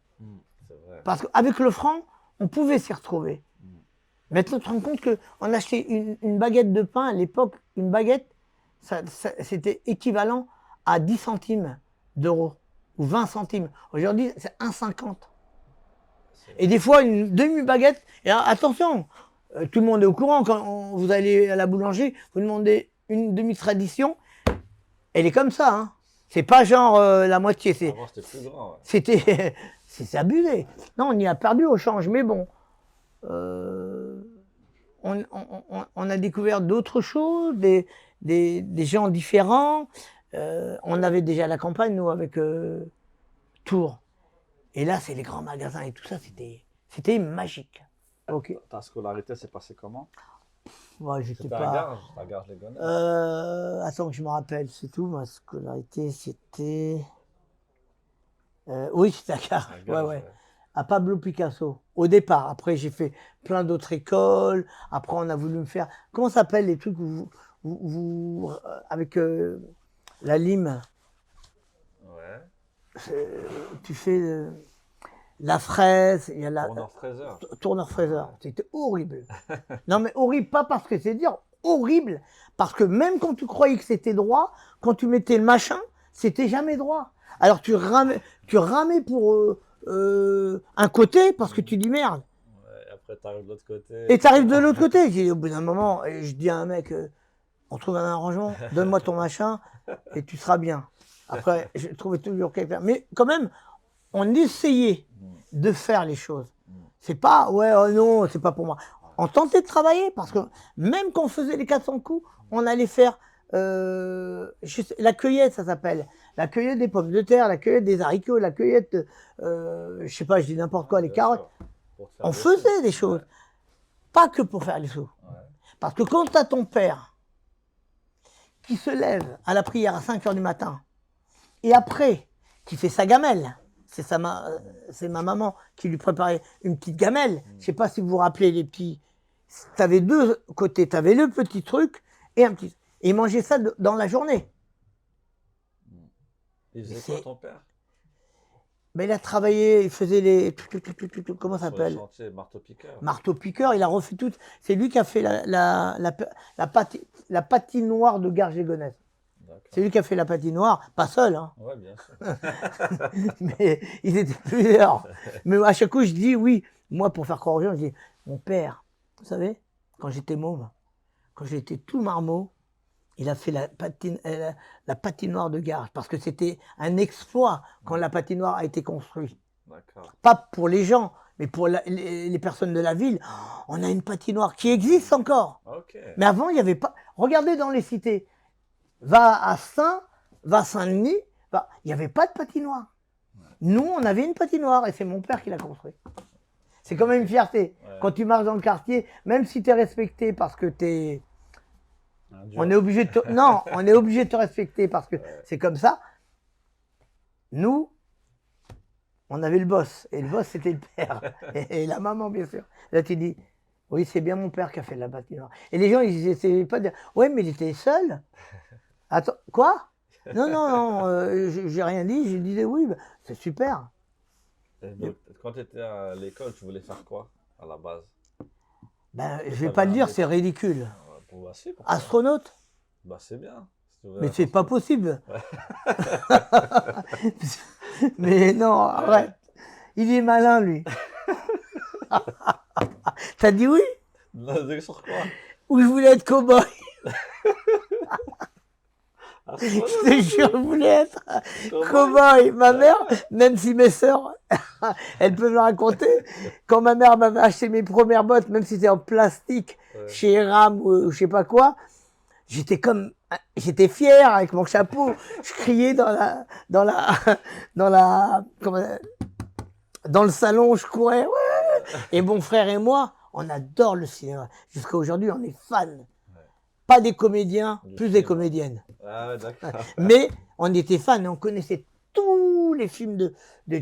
C'est vrai.
Parce qu'avec le franc, on pouvait s'y retrouver. Maintenant, tu te rends compte qu'on achetait une baguette de pain à l'époque, une baguette, c'était équivalent à 10 centimes d'euros ou 20 centimes. Aujourd'hui, c'est 1,50. Et des fois, une demi-baguette, et attention, tout le monde est au courant, quand vous allez à la boulangerie, vous demandez une demi-tradition, elle est comme ça, hein. C'est pas genre la moitié,
Avant, c'était plus grand. Ouais.
c'était c'est abusé. Non, on y a perdu au change, mais bon, on a découvert d'autres choses, des gens différents. On avait déjà la campagne, nous, avec Tours. Et là, c'est les grands magasins et tout ça, c'était magique. Ok.
Ta scolarité s'est passée comment?
Moi, j'étais
C'était
pas.
à Garges les Gonesse.
Attends que je me rappelle, c'est tout. Ma scolarité, c'était. Oui, c'était à Garges.
À Garges,
Ouais. À Pablo Picasso. Au départ. Après, j'ai fait plein d'autres écoles. Après, on a voulu me faire. Comment ça s'appelle les trucs où avec la lime.
Ouais.
Tu fais la fraise. Il y a la.
Tourneur-fraiseur.
Tourneur-fraiseur. C'était horrible. Non, mais horrible, pas parce que c'est dire horrible. Parce que même quand tu croyais que c'était droit, quand tu mettais le machin, c'était jamais droit. Alors tu ramais pour un côté parce que tu dis merde.
Ouais, après, t'arrives de l'autre côté.
Et t'arrives de l'autre côté. Au bout d'un moment, et je dis à un mec, on trouve un arrangement, donne-moi ton machin et tu seras bien. Après, je trouvais toujours quelqu'un. Mais quand même, on essayait de faire les choses. C'est pas, ouais, oh non, c'est pas pour moi. On tentait de travailler parce que même quand on faisait les 400 coups, on allait faire la cueillette, ça s'appelle. La cueillette des pommes de terre, la cueillette des haricots, la cueillette, je sais pas, je dis n'importe quoi, les carottes. On faisait des choses. Pas que pour faire les sous.
Ouais.
Parce que quand tu as ton père qui se lève à la prière à 5 h du matin et après qui fait sa gamelle, c'est ma maman qui lui préparait une petite gamelle. Je sais pas si vous vous rappelez les petits. Tu avais 2 côtés. Tu avais le petit truc et un petit. Et il mangeait ça dans la journée.
Il faisait quoi ton père?
Mais il a travaillé, il faisait les. Comment ça
Sur les
s'appelle?
chantiers, marteau-piqueur.
Marteau-piqueur, il a refait tout. C'est lui qui a fait la patinoire de Garges les Gonesse. C'est lui qui a fait la patinoire, pas seul, hein.
Ouais, bien sûr.
Mais ils étaient plusieurs. Mais à chaque coup, je dis oui. Moi, pour faire croire aux gens, je dis mon père, vous savez, quand j'étais môme, quand j'étais tout marmot, il a fait la patinoire de Garges parce que c'était un exploit quand la patinoire a été construite.
D'accord.
Pas pour les gens, mais pour les personnes de la ville. On a une patinoire qui existe encore.
Ok.
Mais avant, il n'y avait pas. Regardez dans les cités. Va à Saint-Denis, il n'y avait pas de patinoire. Nous, on avait une patinoire et c'est mon père qui l'a construit. C'est quand même une fierté.
Ouais.
Quand tu marches dans le quartier, même si tu es respecté parce que tu es. On est obligé de te... Non, on est obligé de te respecter parce que c'est comme ça. Nous, on avait le boss. Et le boss, c'était le père. Et la maman, bien sûr. Là, tu dis, oui, c'est bien mon père qui a fait la patinoire. Et les gens, ils essayaient pas de dire, ouais, mais il était seul. Attends, quoi? Non, j'ai rien dit. Je disais, oui, c'est super.
Et donc, quand tu étais à l'école, tu voulais faire quoi à la base?
Ben, je vais pas le dire, c'est ridicule.
Bah, si,
Astronaute?
Bah, c'est bien. Si
Mais c'est pas possible. Mais non, arrête. Il est malin, lui. T'as dit oui?
Sur quoi?
Ou je voulais être cow-boy.
Ah,
Je te jure, je voulais être
Cow-boy.
cow-boy. Ma mère, même si mes sœurs, elles peuvent le raconter, quand ma mère m'avait acheté mes premières bottes, même si c'était en plastique,
Ouais.
chez Ram ou je sais pas quoi, j'étais fier avec mon chapeau. Je criais dans le salon, je courais. Ouais. Et mon frère et moi, on adore le cinéma. Jusqu'à aujourd'hui, on est fans. Pas des comédiens,
Du
plus des
cinéma.
comédiennes.
Ah ouais, d'accord.
Mais on était fans et on connaissait tous les films de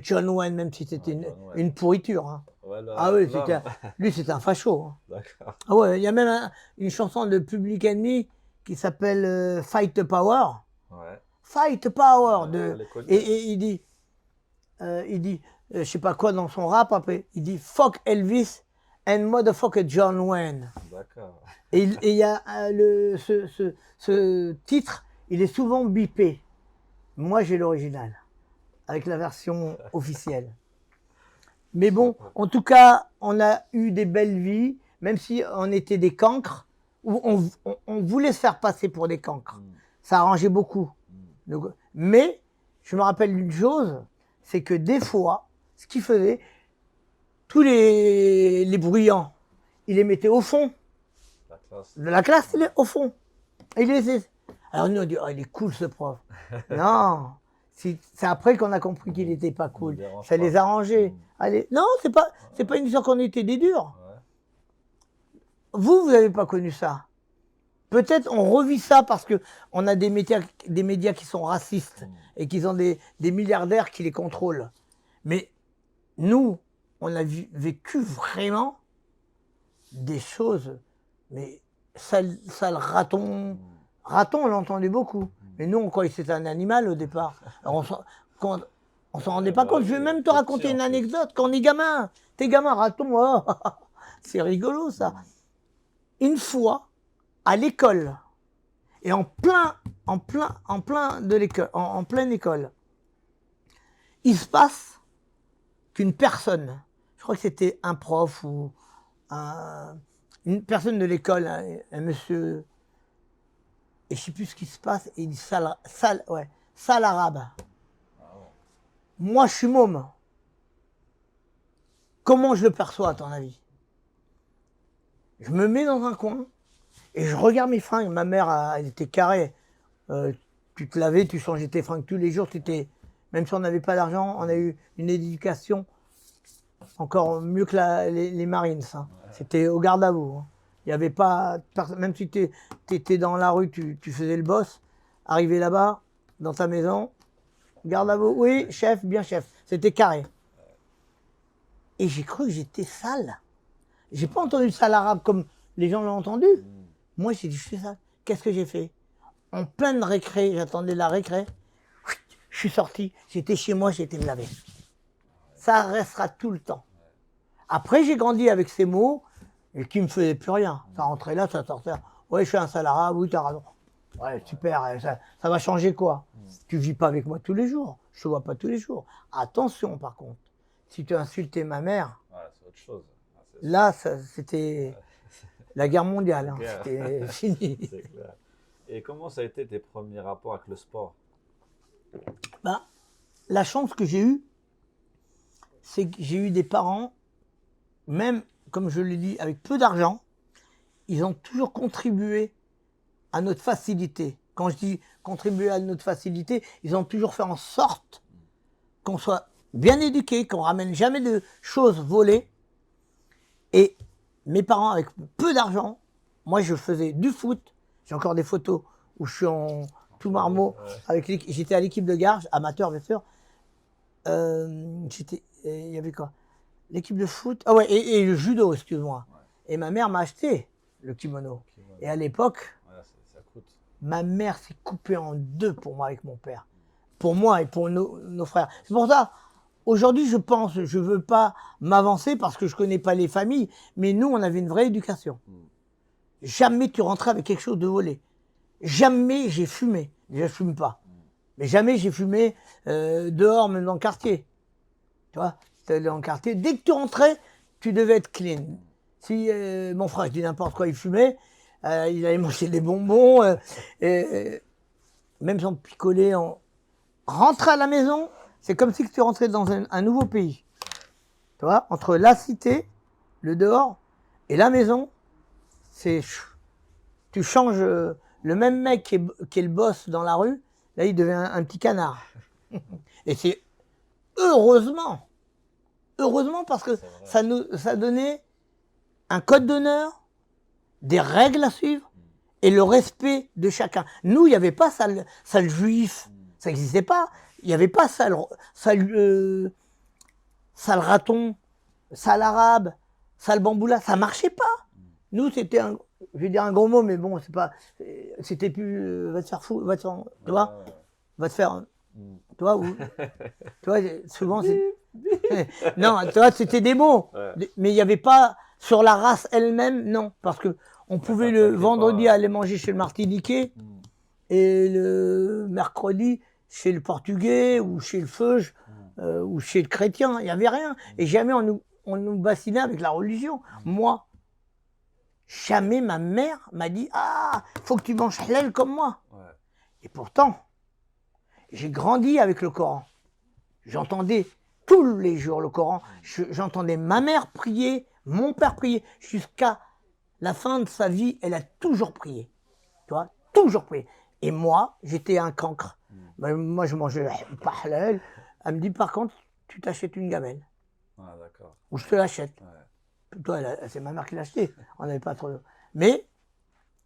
John Wayne, même si c'était
Ah, John Wayne.
une pourriture. Hein.
Ouais,
Ah oui,
l'homme.
lui c'était un facho. Hein.
D'accord.
Ah ouais, il y a même une chanson de Public Enemy qui s'appelle Fight the Power.
Ouais.
Fight the Power.
Elle est connue.
Et il dit je sais pas quoi dans son rap, après, il dit Fuck Elvis and motherfucker John Wayne.
D'accord.
Et il y a ce titre, il est souvent bipé. Moi, j'ai l'original, avec la version officielle. Mais bon, en tout cas, on a eu des belles vies, même si on était des cancres, où on voulait se faire passer pour des cancres. Ça arrangeait beaucoup. Donc, mais, je me rappelle d'une chose, c'est que des fois, ce qu'ils faisaient, tous les bruyants, ils les mettaient au fond.
La classe.
De la classe, il est au fond. Alors nous, on dit, oh, il est cool ce prof. Non, c'est après qu'on a compris qu'il n'était pas cool.
dérange
Ça
pas.
les arrangeait. Allez, non, c'est pas une histoire qu'on était des durs.
Ouais.
Vous n'avez pas connu ça. Peut-être on revit ça parce que on a des médias qui sont racistes et qui ont des milliardaires qui les contrôlent. Mais nous, on a vécu vraiment des choses, mais sale raton. Raton, on l'a entendu beaucoup. Mais nous, on croyait que c'était un animal au départ. Alors, on s'en rendait pas compte. Je vais même te raconter une anecdote. Quand on est gamin, t'es gamin, raton, oh, c'est rigolo ça. Une fois, à l'école, et en pleine école, il se passe qu'une personne, je crois que c'était un prof ou une personne de l'école, un monsieur, et je sais plus ce qui se passe, et il dit sale arabe. Moi, je suis môme. Comment je le perçois, à ton avis? Je me mets dans un coin et je regarde mes fringues. Ma mère, elle était carrée. Tu te lavais, tu changeais tes fringues tous les jours. Même si on n'avait pas d'argent, on a eu une éducation encore mieux que les Marines. Hein. C'était au garde à vous. Hein. Il n'y avait pas, même si tu étais dans la rue, tu faisais le boss. Arrivé là-bas, dans ta maison, garde à vous. Oui, chef, bien chef. C'était carré. Et j'ai cru que j'étais sale. J'ai pas entendu sale arabe comme les gens l'ont entendu. Moi, j'ai dit, je suis sale. Qu'est-ce que j'ai fait? En pleine récré, j'attendais la récré. Je suis sorti, j'étais chez moi, j'ai été me laver. Ça restera tout le temps. Après, j'ai grandi avec ces mots et qui me faisaient plus rien. Ça rentrait là, ça sortait. Ouais, je suis un sale arabe, oui, t'as raison. Ouais, super, ça va changer quoi? Tu vis pas avec moi tous les jours. Je te vois pas tous les jours. Attention, par contre. Si tu insultais ma mère,
Ouais, c'est autre chose. Ah,
là, c'était la guerre mondiale. Hein.
Clair.
C'était fini.
C'est clair. Et comment ça a été tes premiers rapports avec le sport?
Ben, la chance que j'ai eue, c'est que j'ai eu des parents, même, comme je l'ai dit, avec peu d'argent, ils ont toujours contribué à notre facilité. Quand je dis contribuer à notre facilité, ils ont toujours fait en sorte qu'on soit bien éduqué, qu'on ramène jamais de choses volées. Et mes parents, avec peu d'argent, moi je faisais du foot. J'ai encore des photos où je suis en tout marmot. J'étais à l'équipe de gare, amateur bien sûr. Il y avait quoi? L'équipe de foot. Ah ouais, et le judo, excuse-moi. Et ma mère m'a acheté le kimono. Et à l'époque,
ça coûte.
ma mère s'est coupée en deux pour moi avec mon père. Pour moi et pour nos frères. C'est pour ça, aujourd'hui je pense, je veux pas m'avancer parce que je connais pas les familles, mais nous on avait une vraie éducation. Jamais tu rentrais avec quelque chose de volé. Jamais j'ai fumé. Déjà je fume pas. Mais jamais j'ai fumé dehors, même dans le quartier. Tu vois, t'allais dans le quartier, dès que tu rentrais, tu devais être clean. Si mon frère, je dis n'importe quoi, il fumait, il allait manger des bonbons, même sans picoler, rentrer à la maison, c'est comme si tu rentrais dans un nouveau pays. Tu vois, entre la cité, le dehors, et la maison, c'est... Tu changes le même mec qui est le boss dans la rue, là, il devient un petit canard. Et c'est heureusement, parce que ça donnait un code d'honneur, des règles à suivre et le respect de chacun. Nous, il n'y avait pas sale juif, ça n'existait pas. Il n'y avait pas sale raton, sale arabe, sale bamboula, ça marchait pas. Nous, c'était je vais dire un gros mot, mais bon, c'est pas, c'était plus, va te faire fou, va te faire, tu vois, va te faire, tu vois, souvent c'est, non, tu vois, c'était des mots, mais il n'y avait pas sur la race elle-même, non, parce que on pouvait le vendredi aller manger chez le Martiniquais et le mercredi chez le Portugais ou chez le Feuge ou chez le chrétien, il n'y avait rien. Et jamais on nous bassinait avec la religion. Moi, jamais ma mère m'a dit « Ah, faut que tu manges halal comme moi. » Et pourtant, j'ai grandi avec le Coran. J'entendais tous les jours le Coran. J'entendais ma mère prier, mon père prier. Jusqu'à la fin de sa vie, elle a toujours prié. Tu vois, toujours prié. Et moi, j'étais un cancre. Moi, je mangeais pas halal. Elle me dit, par contre, tu t'achètes une gamelle.
Ah, d'accord.
Ou je te l'achète. Toi, c'est ma mère qui l'a acheté. On n'avait pas trop. Mais,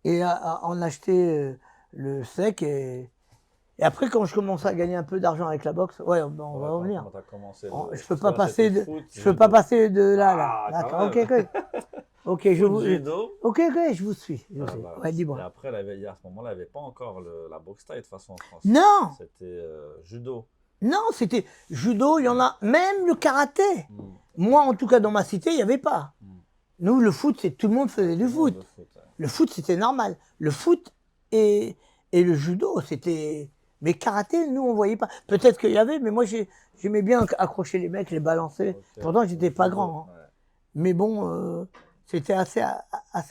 on achetait le sec et après, quand je commençais à gagner un peu d'argent avec la boxe, on va revenir.
Comment t'as commencé
Je peux pas passer de là à là.
Ah,
D'accord,
quand même.
ok,
Judo.
ok, je vous suis. Ouais,
Et
dis-moi.
après, à ce moment-là, il n'y avait pas encore la boxe thaï de toute façon en France.
Non,
C'était judo.
non, c'était judo, il y en a, même le karaté. Moi, en tout cas, dans ma cité, il n'y avait pas. Nous, le foot, tout le monde faisait du foot. Le foot, c'était normal. Le foot et le judo, c'était... Mais karaté, nous, on ne voyait pas. Peut-être qu'il y avait, mais moi, j'aimais bien accrocher les mecs, les balancer. Pourtant, j'étais pas grand. Hein. Mais bon, c'était assez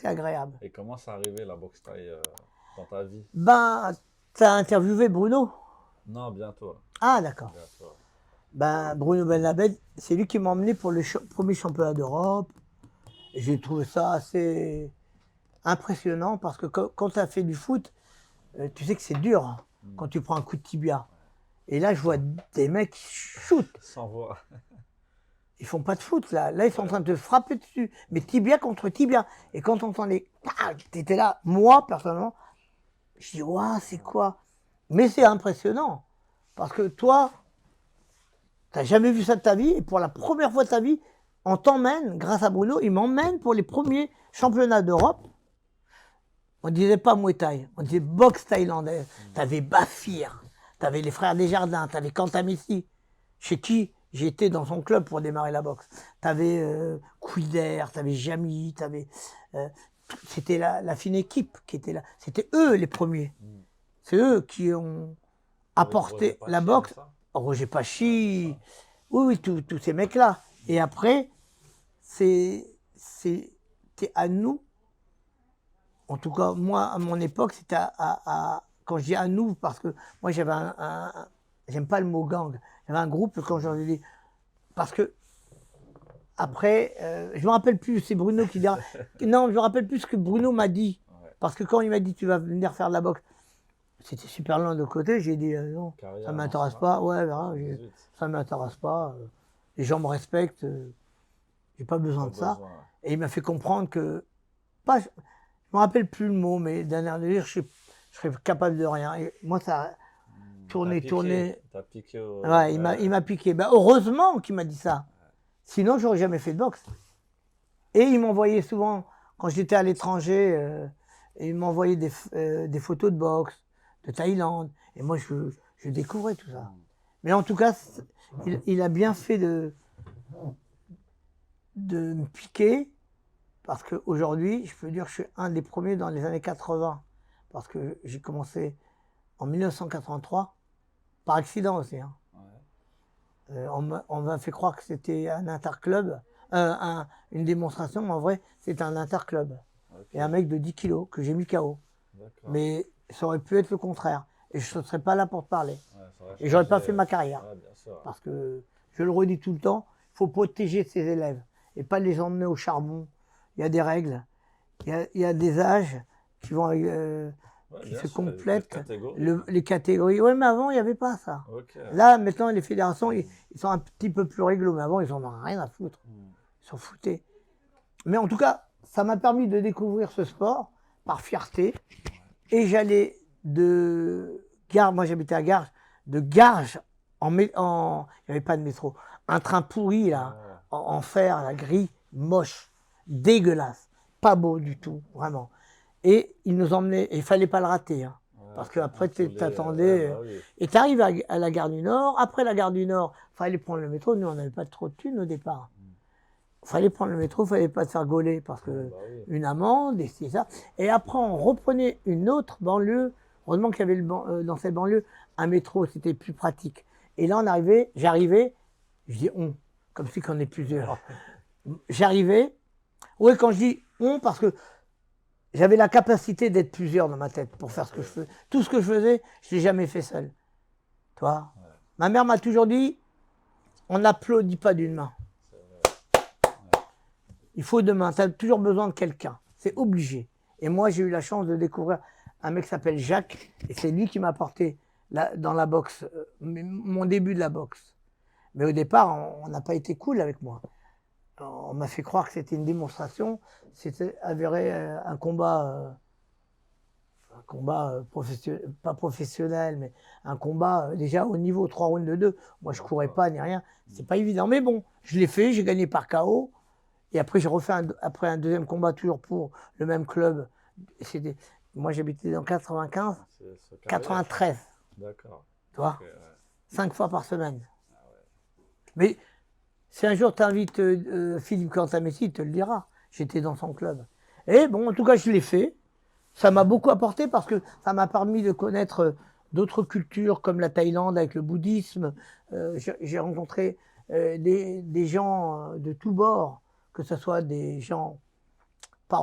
agréable.
Et comment ça arrivait, la boxe thaï, dans ta vie?
Ben, t'as interviewé Bruno?
Non, bientôt. Là.
Ah, d'accord.
Bientôt.
Ben, Bruno Benabed, c'est lui qui m'a emmené pour le premier championnat d'Europe. J'ai trouvé ça assez impressionnant parce que quand tu as fait du foot, tu sais que c'est dur hein, quand tu prends un coup de tibia. Et là, je vois des mecs qui shootent.
Sans voix.
Ils font pas de foot là. Là, ils sont en train de te frapper dessus. Mais tibia contre tibia. Et quand on entendait, t'étais là. Moi, personnellement, je dis, waouh, c'est quoi? Mais c'est impressionnant. Parce que toi, t'as jamais vu ça de ta vie. Et pour la première fois de ta vie, on t'emmène, grâce à Bruno, il m'emmène pour les premiers championnats d'Europe. On disait pas Muay Thai, on disait boxe thaïlandaise. T'avais Bafir, t'avais les frères Desjardins, t'avais Kantamissi, chez qui j'étais dans son club pour démarrer la boxe. T'avais Kouider, t'avais Jamy, c'était la fine équipe qui était là. C'était eux les premiers. C'est eux qui ont apporté la boxe. Roger Pachi, oui, tous ces mecs-là. Et après, c'était à nous. En tout cas, moi, à mon époque, c'était quand je dis à nous, parce que moi, j'avais j'aime pas le mot gang, j'avais un groupe quand j'en ai dit, parce que, après, je me rappelle plus, c'est Bruno qui dit, non, je me rappelle plus ce que Bruno m'a dit, parce que quand il m'a dit, tu vas venir faire de la boxe, c'était super loin de côté, j'ai dit, non, ça m'intéresse pas, ça m'intéresse pas, les gens me respectent, j'ai pas besoin de ça, et il m'a fait comprendre que, je me rappelle plus le mot, mais d'un air de dire, je serais capable de rien. Et moi, ça a tourné.
T'as piqué
Ouais, il m'a piqué. Ben, heureusement qu'il m'a dit ça. Sinon, j'aurais jamais fait de boxe. Et il m'envoyait souvent, quand j'étais à l'étranger, il m'envoyait des photos de boxe, de Thaïlande. Et moi, je découvrais tout ça. Mais en tout cas, il a bien fait de me piquer. Parce qu'aujourd'hui, je peux dire que je suis un des premiers dans les années 80. Parce que j'ai commencé en 1983. par accident aussi. Hein.
Ouais.
On m'a fait croire que c'était un interclub, une démonstration, mais en vrai, c'est un interclub.
Ok.
Et un mec de 10 kilos que j'ai mis KO.
D'accord.
Mais ça aurait pu être le contraire. Et je ne serais pas là pour te parler.
Ouais, ça aurait
Et j'aurais pas
changé,
fait ma carrière.
Ouais, bien sûr.
Parce que, je le redis tout le temps, il faut protéger ses élèves et pas les emmener au charbon. Il y a des règles, il y a des âges qui vont
Ouais,
qui
bien
se
sûr, il y a des
complètent,
catégories.
les catégories. Oui, mais avant, il n'y avait pas ça.
Ok.
Là, maintenant, les fédérations, ils sont un petit peu plus réglo, mais avant, ils en ont rien à foutre.
Hmm.
Ils s'en foutaient. Mais en tout cas, ça m'a permis de découvrir ce sport par fierté. Et j'allais de Garges, moi j'habitais à Garges, de Garges il n'y avait pas de métro, un train pourri là,
Ouais.
en fer, la grille, moche, dégueulasse, pas beau du tout, vraiment. Et il nous emmenait, et il fallait pas le rater, hein,
Ouais,
parce qu'après tu
tous les-
t'attendais.
ouais, bah oui.
Et tu arrives à la gare du Nord, après la gare du Nord, il fallait prendre le métro, nous on n'avait pas trop de thunes au départ. Il fallait prendre le métro, il fallait pas te faire gauler, parce que
Bah oui.
une amende, et c'est ça. Et après on reprenait une autre banlieue, heureusement qu'il y avait dans cette banlieue un métro, c'était plus pratique. Et là j'arrivais, je dis on, comme si qu'on est plusieurs. J'arrivais, oui quand je dis on, parce que j'avais la capacité d'être plusieurs dans ma tête pour faire ce que je faisais. Tout ce que je faisais, je l'ai jamais fait seul. Toi,
Ouais.
ma mère m'a toujours dit, on n'applaudit pas d'une main.
C'est vrai.
Il faut deux mains, tu as toujours besoin de quelqu'un. C'est obligé. Et moi, j'ai eu la chance de découvrir un mec qui s'appelle Jacques, et c'est lui qui m'a apporté dans la boxe, mon début de la boxe. Mais au départ, on n'a pas été cool avec moi. On m'a fait croire que c'était une démonstration, c'était avéré un combat professionnel, pas professionnel, mais un combat déjà au niveau 3 rounds de 2. Moi, je courais pas ni rien. C'est pas évident. Mais bon, je l'ai fait, j'ai gagné par KO. Et après, j'ai refait après un deuxième combat, toujours pour le même club. Moi, j'habitais dans 95,
C'est carrière.
93,
D'accord.
tu vois,
Ok, ouais.
5 fois par semaine.
Ah ouais.
Mais si un jour tu invites Philippe Cantamessi, il te le dira. J'étais dans son club. Et bon, en tout cas, je l'ai fait. Ça m'a beaucoup apporté parce que ça m'a permis de connaître d'autres cultures comme la Thaïlande avec le bouddhisme. J'ai rencontré des gens de tous bords, que ce soit des gens pas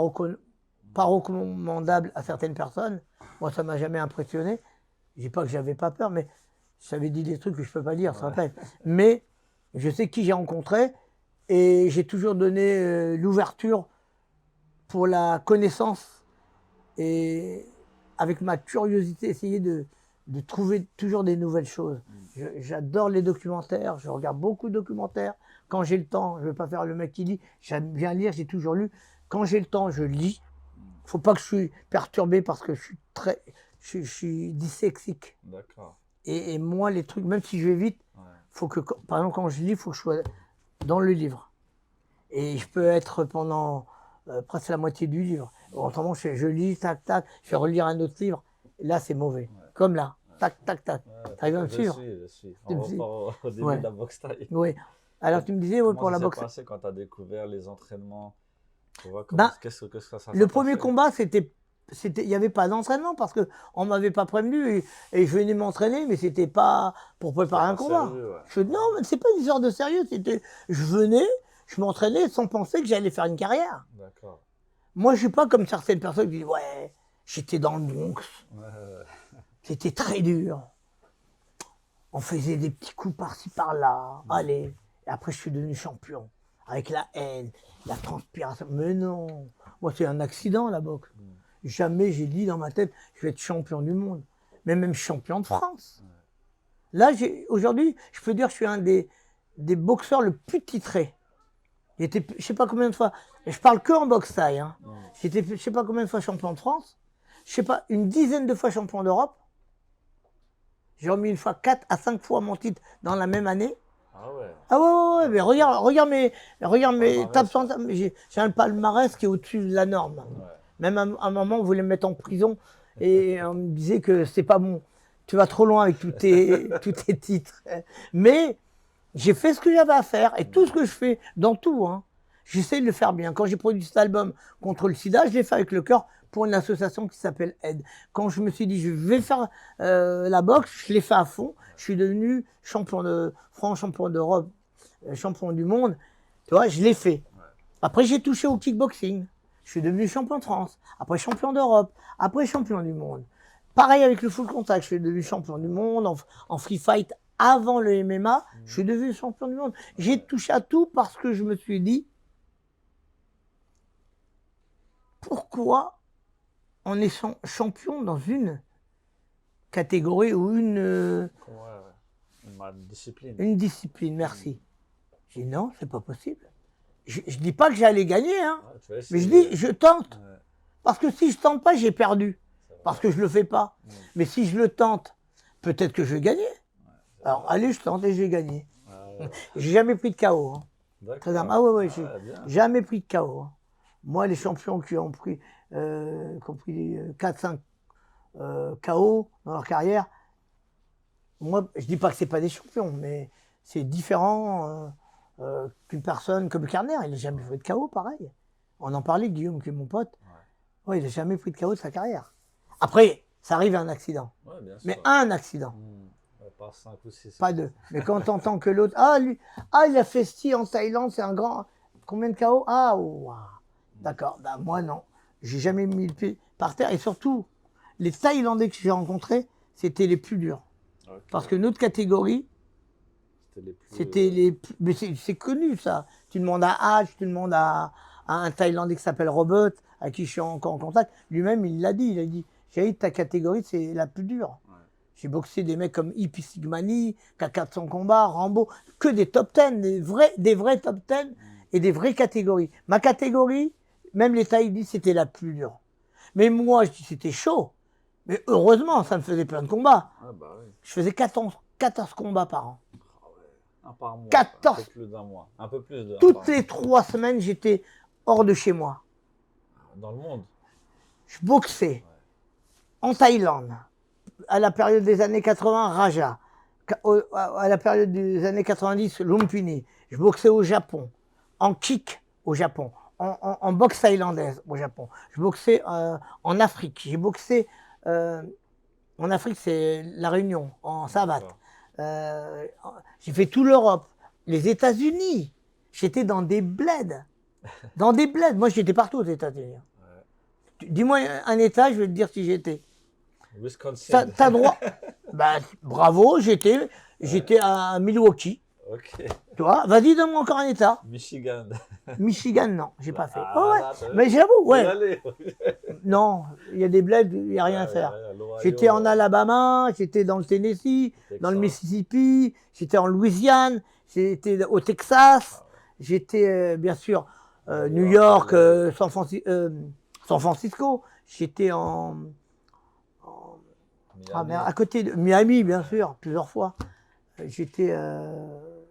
recommandables à certaines personnes. Moi, ça m'a jamais impressionné. Je dis pas que j'avais pas peur, mais j'avais dit des trucs que je peux pas dire, ça rappelle. Mais je sais qui j'ai rencontré et j'ai toujours donné l'ouverture pour la connaissance et avec ma curiosité, essayer de trouver toujours des nouvelles choses. J'adore les documentaires, je regarde beaucoup de documentaires. Quand j'ai le temps, je ne vais pas faire le mec qui lit, j'aime bien lire, j'ai toujours lu. Quand j'ai le temps, je lis. Il ne faut pas que je suis perturbé parce que je suis dyslexique.
D'accord.
Et moi, les trucs, même si je vais vite,
Ouais.
faut que, par exemple, quand je lis, il faut que je sois dans le livre. Et je peux être pendant presque la moitié du livre. Autrement, je lis, tac, tac, je vais relire un autre livre. Et là, c'est mauvais.
Ouais.
Comme là, tac, tac, tac.
Ouais,
T'arrives à me suivre?
Je suis.
Tu me
On
suis.
repart au début
Ouais.
de la boxe thaï.
Oui. Alors, tu me disais, oui,
Comment
pour
ça
la
s'est
boxe.
passé quand tu as découvert les entraînements? Tu vois,
Ben,
qu'est-ce que ça
Le premier
fait?
combat, il n'y avait pas d'entraînement parce qu'on ne m'avait pas prévenu et je venais m'entraîner, mais c'était pas pour préparer un
Pas
combat.
sérieux, ouais.
Non, mais c'est pas une histoire de sérieux. Je venais, je m'entraînais sans penser que j'allais faire une carrière.
D'accord.
Moi, je suis pas comme certaines personnes qui disent ouais, j'étais dans le Bronx,
Ouais,
c'était très dur. On faisait des petits coups par-ci par-là, allez. Et après, je suis devenu champion avec la haine, la transpiration. Mais non, moi, c'est un accident la boxe. Jamais j'ai dit dans ma tête, je vais être champion du monde, mais même champion de France. Là, aujourd'hui, je peux dire que je suis un des boxeurs le plus titré. J'étais, je sais pas combien de fois, et je parle que en boxe thaï, hein. J'étais, je sais pas combien de fois champion de France, je sais pas, une dizaine de fois champion d'Europe. J'ai remis une fois 4 à 5 fois mon titre dans la même année.
Ah ouais.
Ah ouais, mais regarde mes
Palmarès.
tapes, j'ai un palmarès qui est au-dessus de la norme.
Ouais.
Même à un moment, on voulait me mettre en prison et on me disait que c'est pas bon. Tu vas trop loin avec tous tes titres. Mais j'ai fait ce que j'avais à faire et tout ce que je fais, dans tout, hein, j'essaie de le faire bien. Quand j'ai produit cet album contre le sida, je l'ai fait avec le cœur pour une association qui s'appelle Aide. Quand je me suis dit, je vais faire la boxe, je l'ai fait à fond. Je suis devenu champion de France, champion d'Europe, champion du monde. Tu vois, je l'ai fait. Après, j'ai touché au kickboxing. Je suis devenu champion de France. Après, champion d'Europe. Après, champion du monde. Pareil avec le full contact. Je suis devenu champion du monde en free fight. Avant le MMA, je suis devenu champion du monde. J'ai touché à tout parce que je me suis dit, pourquoi on est champion dans une catégorie ou une
discipline.
Une discipline, merci. J'ai dit non, c'est pas possible. Je dis pas que j'allais gagner, hein, mais je dis, je tente. Ouais. Parce que si je tente pas, j'ai perdu. Parce que je le fais pas. Mais si je le tente, peut-être que je vais gagner. Alors, allez, je tente et j'ai gagné. J'ai jamais pris de KO. Hein. Ah ouais, j'ai jamais pris de KO. Hein. Moi, les champions qui ont pris 4-5 KO dans leur carrière, moi, je dis pas que c'est pas des champions, mais c'est différent qu'une personne comme Carner. Il n'a jamais pris de KO, pareil. On en parlait, Guillaume, qui est mon pote. Ouais, il n'a jamais pris de KO de sa carrière. Après, ça arrive à un accident. Ouais, mais un accident.
Pas 5 ou 6.
Pas 2. Mais quand tu entends que l'autre, lui, il a fait ski en Thaïlande, c'est un grand. Combien de KO? D'accord. Ben, moi, non. J'ai jamais mis le pied par terre. Et surtout, les Thaïlandais que j'ai rencontrés, c'était les plus durs. Okay. Parce que notre catégorie, c'était les plus. Mais c'est connu, ça. Tu demandes à H, tu demandes à un Thaïlandais qui s'appelle Robert, à qui je suis encore en contact. Lui-même, il l'a dit. Il a dit, j'ai dit, ta catégorie, c'est la plus dure. J'ai boxé des mecs comme Ipi Sigmani, K400 Combat, Rambo, que des top 10, des vrais top 10 et des vraies catégories. Ma catégorie, même les Thaïlandais, c'était la plus dure. Mais moi, je dis c'était chaud. Mais heureusement, ça me faisait plein de combats. Je faisais 14 combats par an.
Un par mois.
14.
Un peu plus d'un mois. Un peu plus de.
Toutes les 3 semaines, j'étais hors de chez moi.
Dans le monde.
Je boxais en Thaïlande. À la période des années 80, Raja. À la période des années 90, Lumpini. Je boxais au Japon. En kick au Japon. En boxe thaïlandaise au Japon. Je boxais en Afrique. J'ai boxé en Afrique, c'est la Réunion, en savate. J'ai fait toute l'Europe, les États-Unis. J'étais dans des bleds. Dans des bleds. Moi, j'étais partout aux États-Unis. Dis-moi un État, je vais te dire si j'étais.
Wisconsin.
T'as droit. Bah, bravo, j'étais à Milwaukee.
Ok.
Tu vois, vas-y, donne-moi encore un État.
Michigan.
Michigan, non, j'ai pas fait. Mais j'avoue, ouais. Non, il y a des bleds, il n'y a rien à faire. J'étais en Alabama, j'étais dans le Tennessee, dans le Mississippi, j'étais en Louisiane, j'étais au Texas, j'étais bien sûr New York, San Francisco, j'étais à côté de Miami, bien sûr, plusieurs fois. J'étais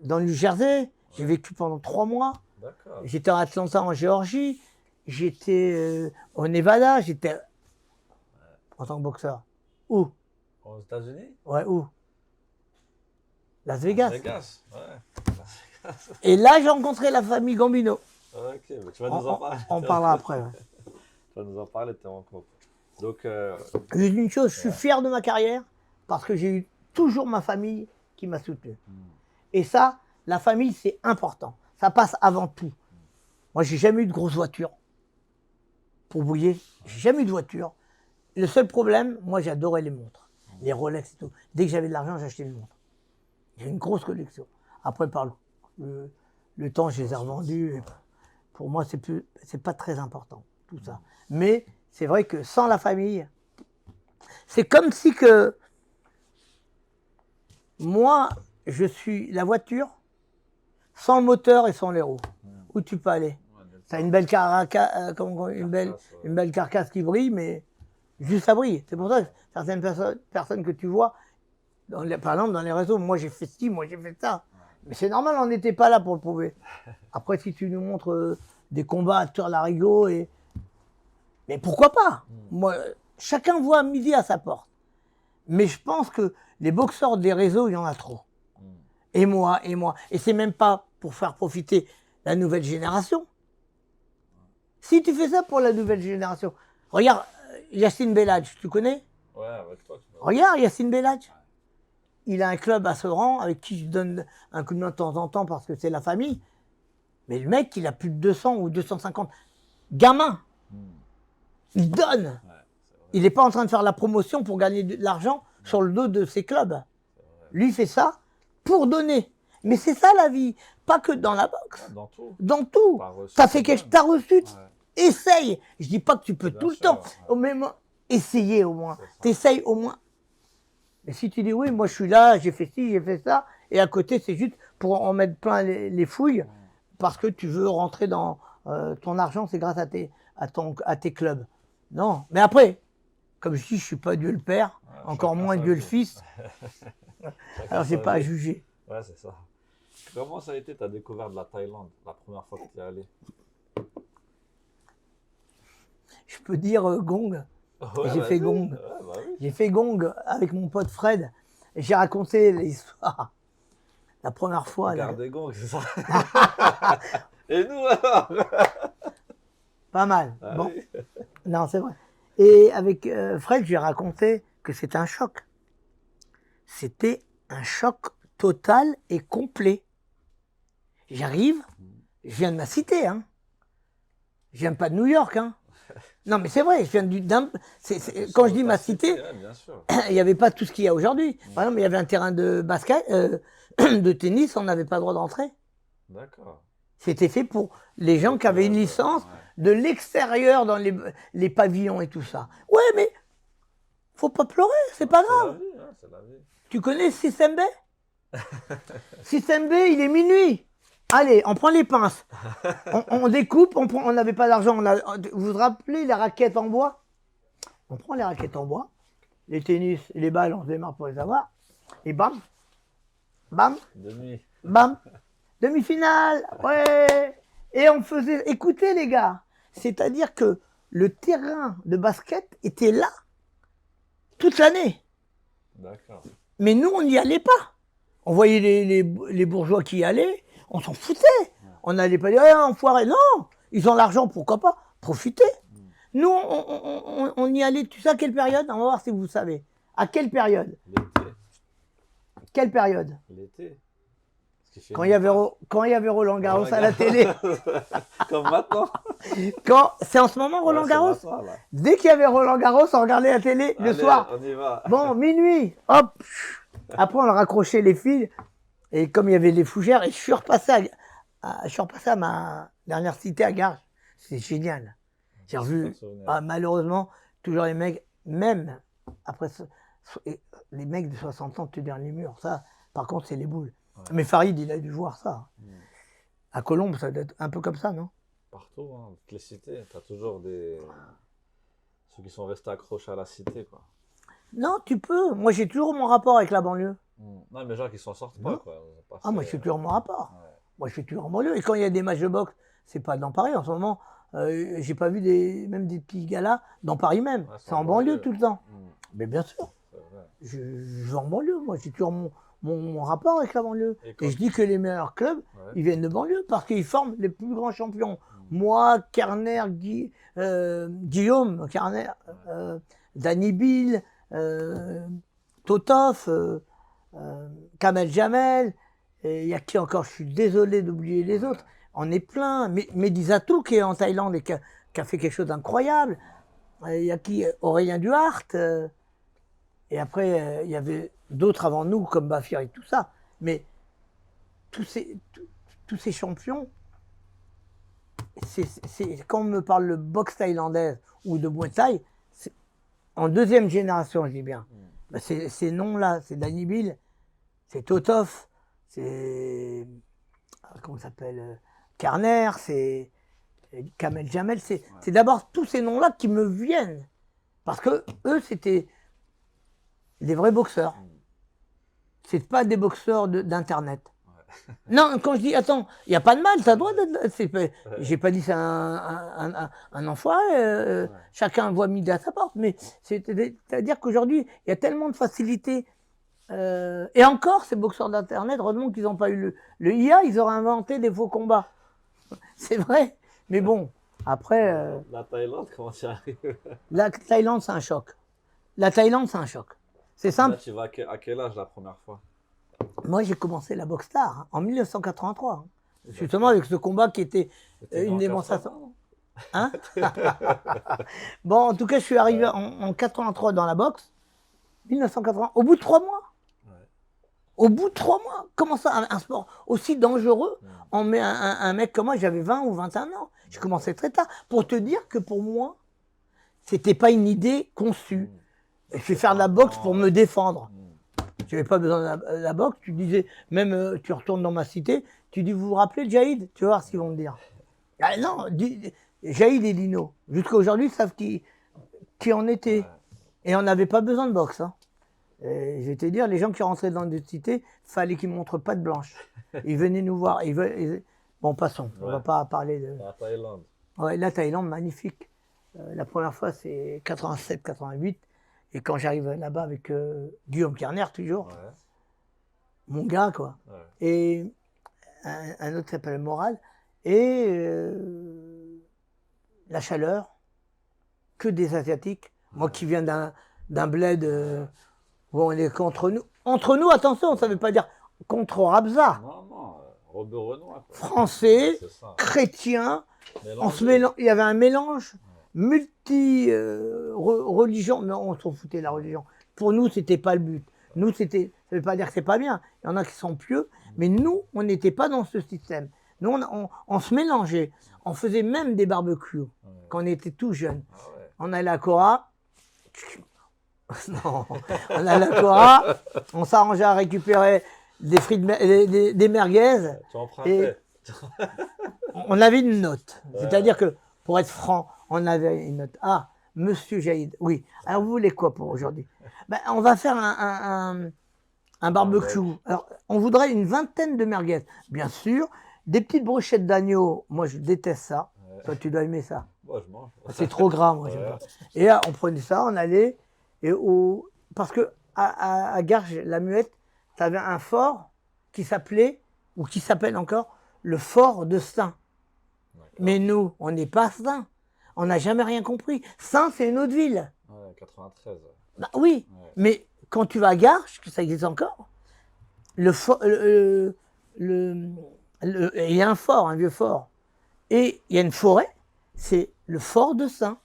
dans le New Jersey, j'ai vécu pendant 3 mois. J'étais à Atlanta en Géorgie, j'étais au Nevada, j'étais en tant que boxeur. Où?
Aux États-Unis?
Ouais, où? Las Vegas.
Las Vegas, ouais.
Et là, j'ai rencontré la famille Gambino.
Ok, mais tu vas nous en parler.
On parlera après. Ouais.
Tu vas nous en parler de tes rencontres. Donc,
juste une chose, je suis fier de ma carrière parce que j'ai eu toujours ma famille qui m'a soutenu. Et ça, la famille, c'est important. Ça passe avant tout. Moi, j'ai jamais eu de grosse voiture. Pour bouiller, j'ai jamais eu de voiture. Le seul problème, moi, j'adorais les montres, les Rolex et tout. Dès que j'avais de l'argent, j'achetais une montre. J'ai une grosse collection. Après, par le temps, je les ai revendus. Pour moi, c'est pas très important, tout ça. Mais c'est vrai que sans la famille, c'est comme si que moi, je suis la voiture sans le moteur et sans les roues. Où tu peux aller? Tu as une belle carcasse, une belle carcasse qui brille, mais juste ça brille. C'est pour ça que certaines personnes que tu vois, par exemple dans les réseaux, moi j'ai fait ci, moi j'ai fait ça. Mais c'est normal, on n'était pas là pour le prouver. Après, si tu nous montres des combats sur l'arigot, mais pourquoi pas? Moi, chacun voit midi à sa porte. Mais je pense que les boxeurs des réseaux, il y en a trop. Et moi. Et c'est même pas pour faire profiter la nouvelle génération. Si tu fais ça pour la nouvelle génération, regarde Yacine Belhadj, tu connais?
Ouais, avec toi.
Regarde, Yacine Belhadj. Il a un club à Sevran avec qui je donne un coup de main de temps en temps parce que c'est la famille. Mais le mec, il a plus de 200 ou 250 gamins. Il donne.
Ouais,
Il n'est pas en train de faire la promotion pour gagner de l'argent sur le dos de ses clubs. Lui fait ça pour donner. Mais c'est ça la vie. Pas que dans la boxe.
dans tout.
Dans tout. T'as fait quelque chose, t'as reçu. Essaye. Je dis pas que tu peux tout le temps. Au même essayer au moins. T'essayes au moins. Mais si tu dis oui, moi je suis là, j'ai fait ci, j'ai fait ça, et à côté c'est juste pour en mettre plein les fouilles, parce que tu veux rentrer dans ton argent, c'est grâce à tes clubs. Non, mais après, comme je dis, je suis pas Dieu le Père, encore moins Dieu le Fils, alors j'ai pas à juger.
Ouais, c'est ça. Comment ça a été ta découverte de la Thaïlande, la première fois que tu es allé?
Je peux dire Gong.
Ouais,
J'ai fait Gong.
Ouais, bah oui.
J'ai fait Gong avec mon pote Fred. Et j'ai raconté l'histoire. La première fois.
Regardez Gong, c'est ça. Et nous alors?
Pas mal.
Ah,
bon.
oui.
Non, c'est vrai. Et avec Fred, j'ai raconté que c'était un choc. C'était un choc total et complet. J'arrive, je viens de ma cité, hein. Je viens pas de New York, hein. Non, mais c'est vrai, je viens quand je dis ma cité,
ouais, bien sûr.
il n'y avait pas tout ce qu'il y a aujourd'hui. Par exemple, il y avait un terrain de basket, de tennis, on n'avait pas le droit d'entrer.
D'accord.
C'était fait pour les gens qui avaient une licence de l'extérieur dans les pavillons et tout ça. Ouais, mais faut pas pleurer, c'est pas grave.
C'est la vie, hein, c'est la vie.
Tu connais Système B? Système B, il est minuit. Allez, on prend les pinces. On découpe, on n'avait pas d'argent. Vous vous rappelez les raquettes en bois? On prend les raquettes en bois, les tennis, les balles, on se démarre pour les avoir. Et bam, bam, bam, demi-finale, ouais. Et on faisait, écoutez les gars, c'est-à-dire que le terrain de basket était là toute l'année.
D'accord.
Mais nous, on n'y allait pas. On voyait les bourgeois qui y allaient, on s'en foutait. On n'allait pas dire, enfoiré. Non, ils ont l'argent, pourquoi pas? Profitez. Nous, on y allait, tu sais à quelle période? On va voir si vous savez. À quelle période?
L'été.
Quelle période?
L'été.
Quand il y avait Roland Garros à la télé.
Comme maintenant.
C'est en ce moment Roland Garros?
Maintenant,
dès qu'il y avait Roland Garros, on regardait la télé le soir.
On y va.
Bon, minuit, hop. Après, on a raccroché les fils. Et comme il y avait les fougères, et je suis repassé à ma dernière cité à Garges. C'est génial. J'ai revu, malheureusement, toujours les mecs, même après les mecs de 60 ans tenir les murs. Ça, par contre, c'est les boules. Ouais. Mais Farid, il a dû voir ça. À Colombes, ça doit être un peu comme ça, non?
Partout, hein, toutes les cités, tu as toujours ceux qui sont restés accrochés à la cité, quoi.
Non, tu peux. Moi, j'ai toujours mon rapport avec la banlieue.
Non, mais les gens qui s'en sortent pas, quoi.
Moi, je suis toujours mon rapport. Ouais. Moi, je suis toujours en banlieue. Et quand il y a des matchs de boxe, c'est pas dans Paris. En ce moment, j'ai pas vu même des petits galas dans Paris même. Ouais, c'est en banlieue tout le temps. Mais bien sûr. Je vais en banlieue. Moi, j'ai toujours mon rapport avec la banlieue. Et je dis que les meilleurs clubs, ils viennent de banlieue parce qu'ils forment les plus grands champions. Moi, Kerner, Guillaume, Kerner, Danny Bill, Totov, Kamel Jamel, il y a qui encore? Je suis désolé d'oublier les autres. On est plein. Mehdi Zatou qui est en Thaïlande et qui a fait quelque chose d'incroyable. Il y a qui? Aurélien Duhart. Et après, il y avait d'autres avant nous, comme Bafir et tout ça. Mais tous ces champions, quand on me parle de boxe thaïlandaise ou de Muay Thai, en deuxième génération, je dis bien. Bah ces noms-là, c'est Danny Bill, c'est Totov, c'est comment ça s'appelle, Kerner, c'est Kamel Jamel. C'est d'abord tous ces noms-là qui me viennent. Parce que eux, c'était des vrais boxeurs. C'est pas des boxeurs d'internet. Non, quand je dis attends, il n'y a pas de mal, t'as le droit d'être. J'ai pas dit c'est un enfoiré, chacun voit midi à sa porte, mais c'est-à-dire qu'aujourd'hui, il y a tellement de facilité. Et encore, ces boxeurs d'internet, heureusement qu'ils n'ont pas eu le IA, ils auraient inventé des faux combats. C'est vrai, mais bon, Après,
La Thaïlande, comment tu arrives?
la Thaïlande, c'est un choc. La Thaïlande, c'est un choc. C'est
Là,
simple.
tu vas à quel âge la première fois?
Moi, j'ai commencé la boxe tard, hein, en 1983. Hein. Justement,
D'accord.
avec ce combat qui était
T'es né
une
en
démonstration.
80, non?
Hein? Bon, en tout cas, je suis arrivé
Ouais,
en 83 dans la boxe. 1980. Au bout de 3 mois.
ouais.
Au bout de 3 mois. Comment ça, un sport aussi dangereux?
Hmm.
On met un mec comme moi, j'avais 20 ou 21 ans. J'ai commencé très tard. Pour te dire que pour moi, c'était pas une idée conçue.
Hmm.
Je vais faire de la boxe pour me défendre.
Hmm.
Je n'avais pas besoin de la boxe. Tu disais, même tu retournes dans ma cité, tu dis, vous vous rappelez de Jaïd? Tu vas voir ce qu'ils vont me dire. Ah non, Jaïd et Lino, jusqu'à aujourd'hui, savent qui en était.
Ouais.
Et on n'avait pas besoin de boxe. Hein. Et je vais te dire, les gens qui rentraient dans des cités, fallait qu'ils ne montrent pas de blanche. Ils venaient nous voir. Bon, passons. On ne va
Ouais.
pas parler de.
La Thaïlande.
Ouais, la Thaïlande, magnifique. La première fois, c'est 87-88. Et quand j'arrive là-bas avec Guillaume Kerner, toujours,
Ouais.
mon gars, quoi.
Ouais.
Et un autre s'appelle Moral. Et la chaleur, que des Asiatiques. Moi qui viens d'un bled où on est contre nous. Entre nous, attention, ça ne veut pas dire contre Rabza.
Non, non, Robert Renoir, quoi.
Français,
C'est ça.
chrétien,
Mélangé.
il y avait un mélange multi-religion. Non, on s'en foutait de la religion. Pour nous, c'était pas le but. Nous, c'était, ça ne veut pas dire que c'est pas bien. Il y en a qui sont pieux, mais nous, on n'était pas dans ce système. Nous, on se mélangeait. On faisait même des barbecues
Ouais.
quand on était tout jeunes.
Ah ouais.
On allait à Cora. Non, on allait à Cora. On s'arrangeait à récupérer des frites, des merguez.
Tu empruntais.
On avait une note.
Ouais.
C'est-à-dire que, pour être franc, on avait une note. Ah, monsieur Jaïd, oui. Alors, vous voulez quoi pour aujourd'hui? Ben, on va faire un barbecue. Alors, on voudrait une vingtaine de merguez. Bien sûr, des petites brochettes d'agneau. Moi, je déteste ça.
Ouais.
Toi, tu dois aimer ça.
Moi, je mange.
C'est trop gras, moi, j'aime
Ouais.
pas. Et là, on prenait ça, on allait. Parce que à Garges-la-Muette, tu avais un fort qui s'appelait, ou qui s'appelle encore, le fort de Saint.
D'accord.
Mais nous, on n'est pas Saint. On n'a jamais rien compris. Saint, c'est une autre ville.
Ouais, 93.
Bah oui,
Ouais.
mais quand tu vas à Garges, que ça existe encore, il y a un fort, un vieux fort. Et il y a une forêt, c'est le fort de Saint.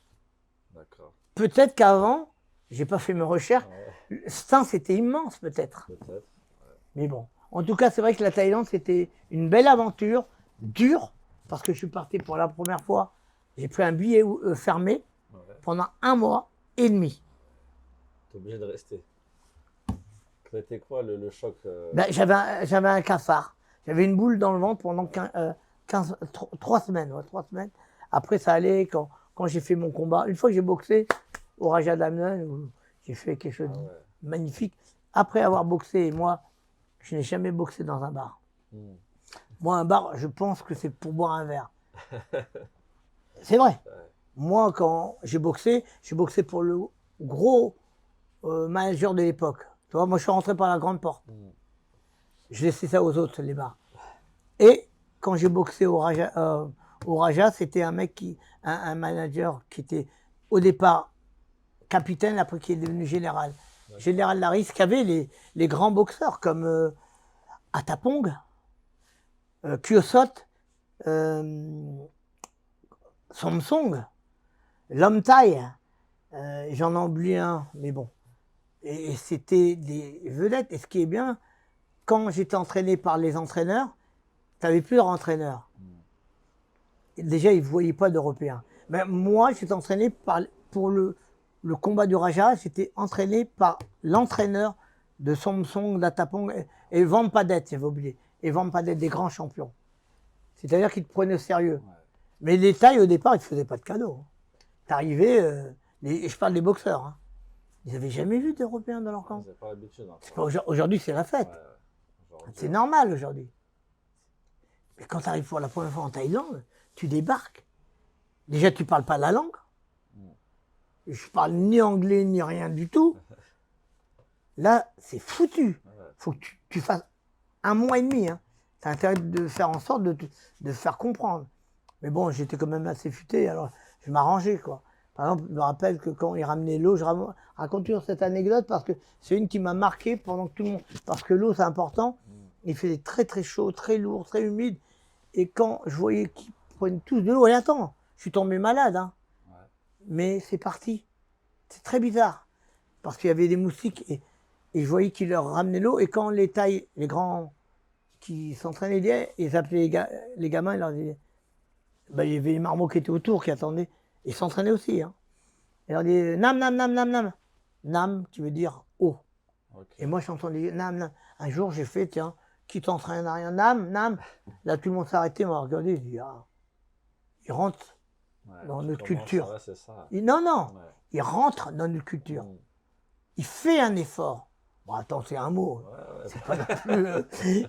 D'accord.
Peut-être qu'avant, j'ai pas fait mes recherches,
Ouais,
Saint, c'était immense peut-être.
peut-être.
Mais bon, en tout cas, c'est vrai que la Thaïlande, c'était une belle aventure, dure, parce que je suis parti pour la première fois. J'ai pris un billet fermé
Ouais.
pendant 1 mois et demi.
T'es obligé de rester. C'était quoi le choc
Ben, j'avais un cafard. J'avais une boule dans le ventre pendant 3 semaines. Ouais, 3 semaines. Après, ça allait quand j'ai fait mon combat. Une fois que j'ai boxé au Raja Damnan, où j'ai fait quelque chose
Ah
de
ouais.
magnifique. Après avoir boxé, moi, je n'ai jamais boxé dans un bar.
Hmm.
Moi, un bar, je pense que c'est pour boire un verre. C'est vrai.
Ouais.
Moi, quand j'ai boxé pour le gros manager de l'époque. Tu vois, moi, je suis rentré par la grande porte.
Hmm.
Je laissais ça aux autres, les bars. Et quand j'ai boxé au Raja, c'était un mec un manager qui était au départ capitaine, après qui est devenu général.
D'accord.
Général Laris, qui avait les grands boxeurs comme Atapong, Kyosot, Samsung, Lam Thai, j'en ai oublié un, mais bon. Et c'était des vedettes. Et ce qui est bien, quand j'étais entraîné par les entraîneurs, tu n'avais plus de entraîneurs. Déjà, ils ne voyaient pas d'Européens. Mais moi, j'étais entraîné pour le combat du Raja, j'étais entraîné par l'entraîneur de Samsung, d'Atapong et Vampadet, j'avais oublié. Et Vampadet, des grands champions. C'est-à-dire qu'ils te prenaient au sérieux.
Ouais.
Mais les Thaïs, au départ, ils ne te faisaient pas de cadeaux. T'arrivais, je parle des boxeurs, hein. Ils n'avaient jamais vu d'Européens dans leur camp.
Vous n'avez pas l'habitude. Hein.
Aujourd'hui, c'est la fête.
Ouais, ouais. Aujourd'hui,
C'est normal aujourd'hui. Mais quand tu arrives pour la première fois en Thaïlande, tu débarques. Déjà, tu ne parles pas la langue. Je parle ni anglais, ni rien du tout. Là, c'est foutu.
Ouais.
Faut que tu fasses 1 mois et demi. Hein. Tu as intérêt de faire en sorte de faire comprendre. Mais bon, j'étais quand même assez futé, alors je m'arrangeais, quoi. Par exemple, je me rappelle que quand il ramenait l'eau, raconte toujours cette anecdote parce que c'est une qui m'a marqué pendant que tout le monde. Parce que l'eau, c'est important. Il faisait très très chaud, très lourd, très humide. Et quand je voyais qu'ils prenaient tous de l'eau, et attends, je suis tombé malade, hein.
Ouais.
Mais c'est parti. C'est très bizarre. Parce qu'il y avait des moustiques et je voyais qu'ils leur ramenaient l'eau. Et quand les tailles, les grands qui s'entraînaient, ils appelaient les gamins, ils leur disaient. Ben, il y avait les marmots qui étaient autour, qui attendaient. Ils s'entraînaient aussi. Hein. Et leur disaient nam, nam, nam, nam, nam. Nam, qui veut dire eau.
Ok.
Et moi, j'entendais nam, nam. Un jour, j'ai fait, tiens, qui t'entraîne à rien, nam, nam. Là, tout le monde s'est arrêté, m'a regardé, il dit, ah, il rentre
Ouais,
dans
tu
notre
commences,
culture.
ouais, c'est ça.
Non, non,
Ouais.
il rentre dans notre culture.
Mm.
Il fait un effort. Bon, attends, c'est un mot.
Ouais, ouais.
C'est pas non plus,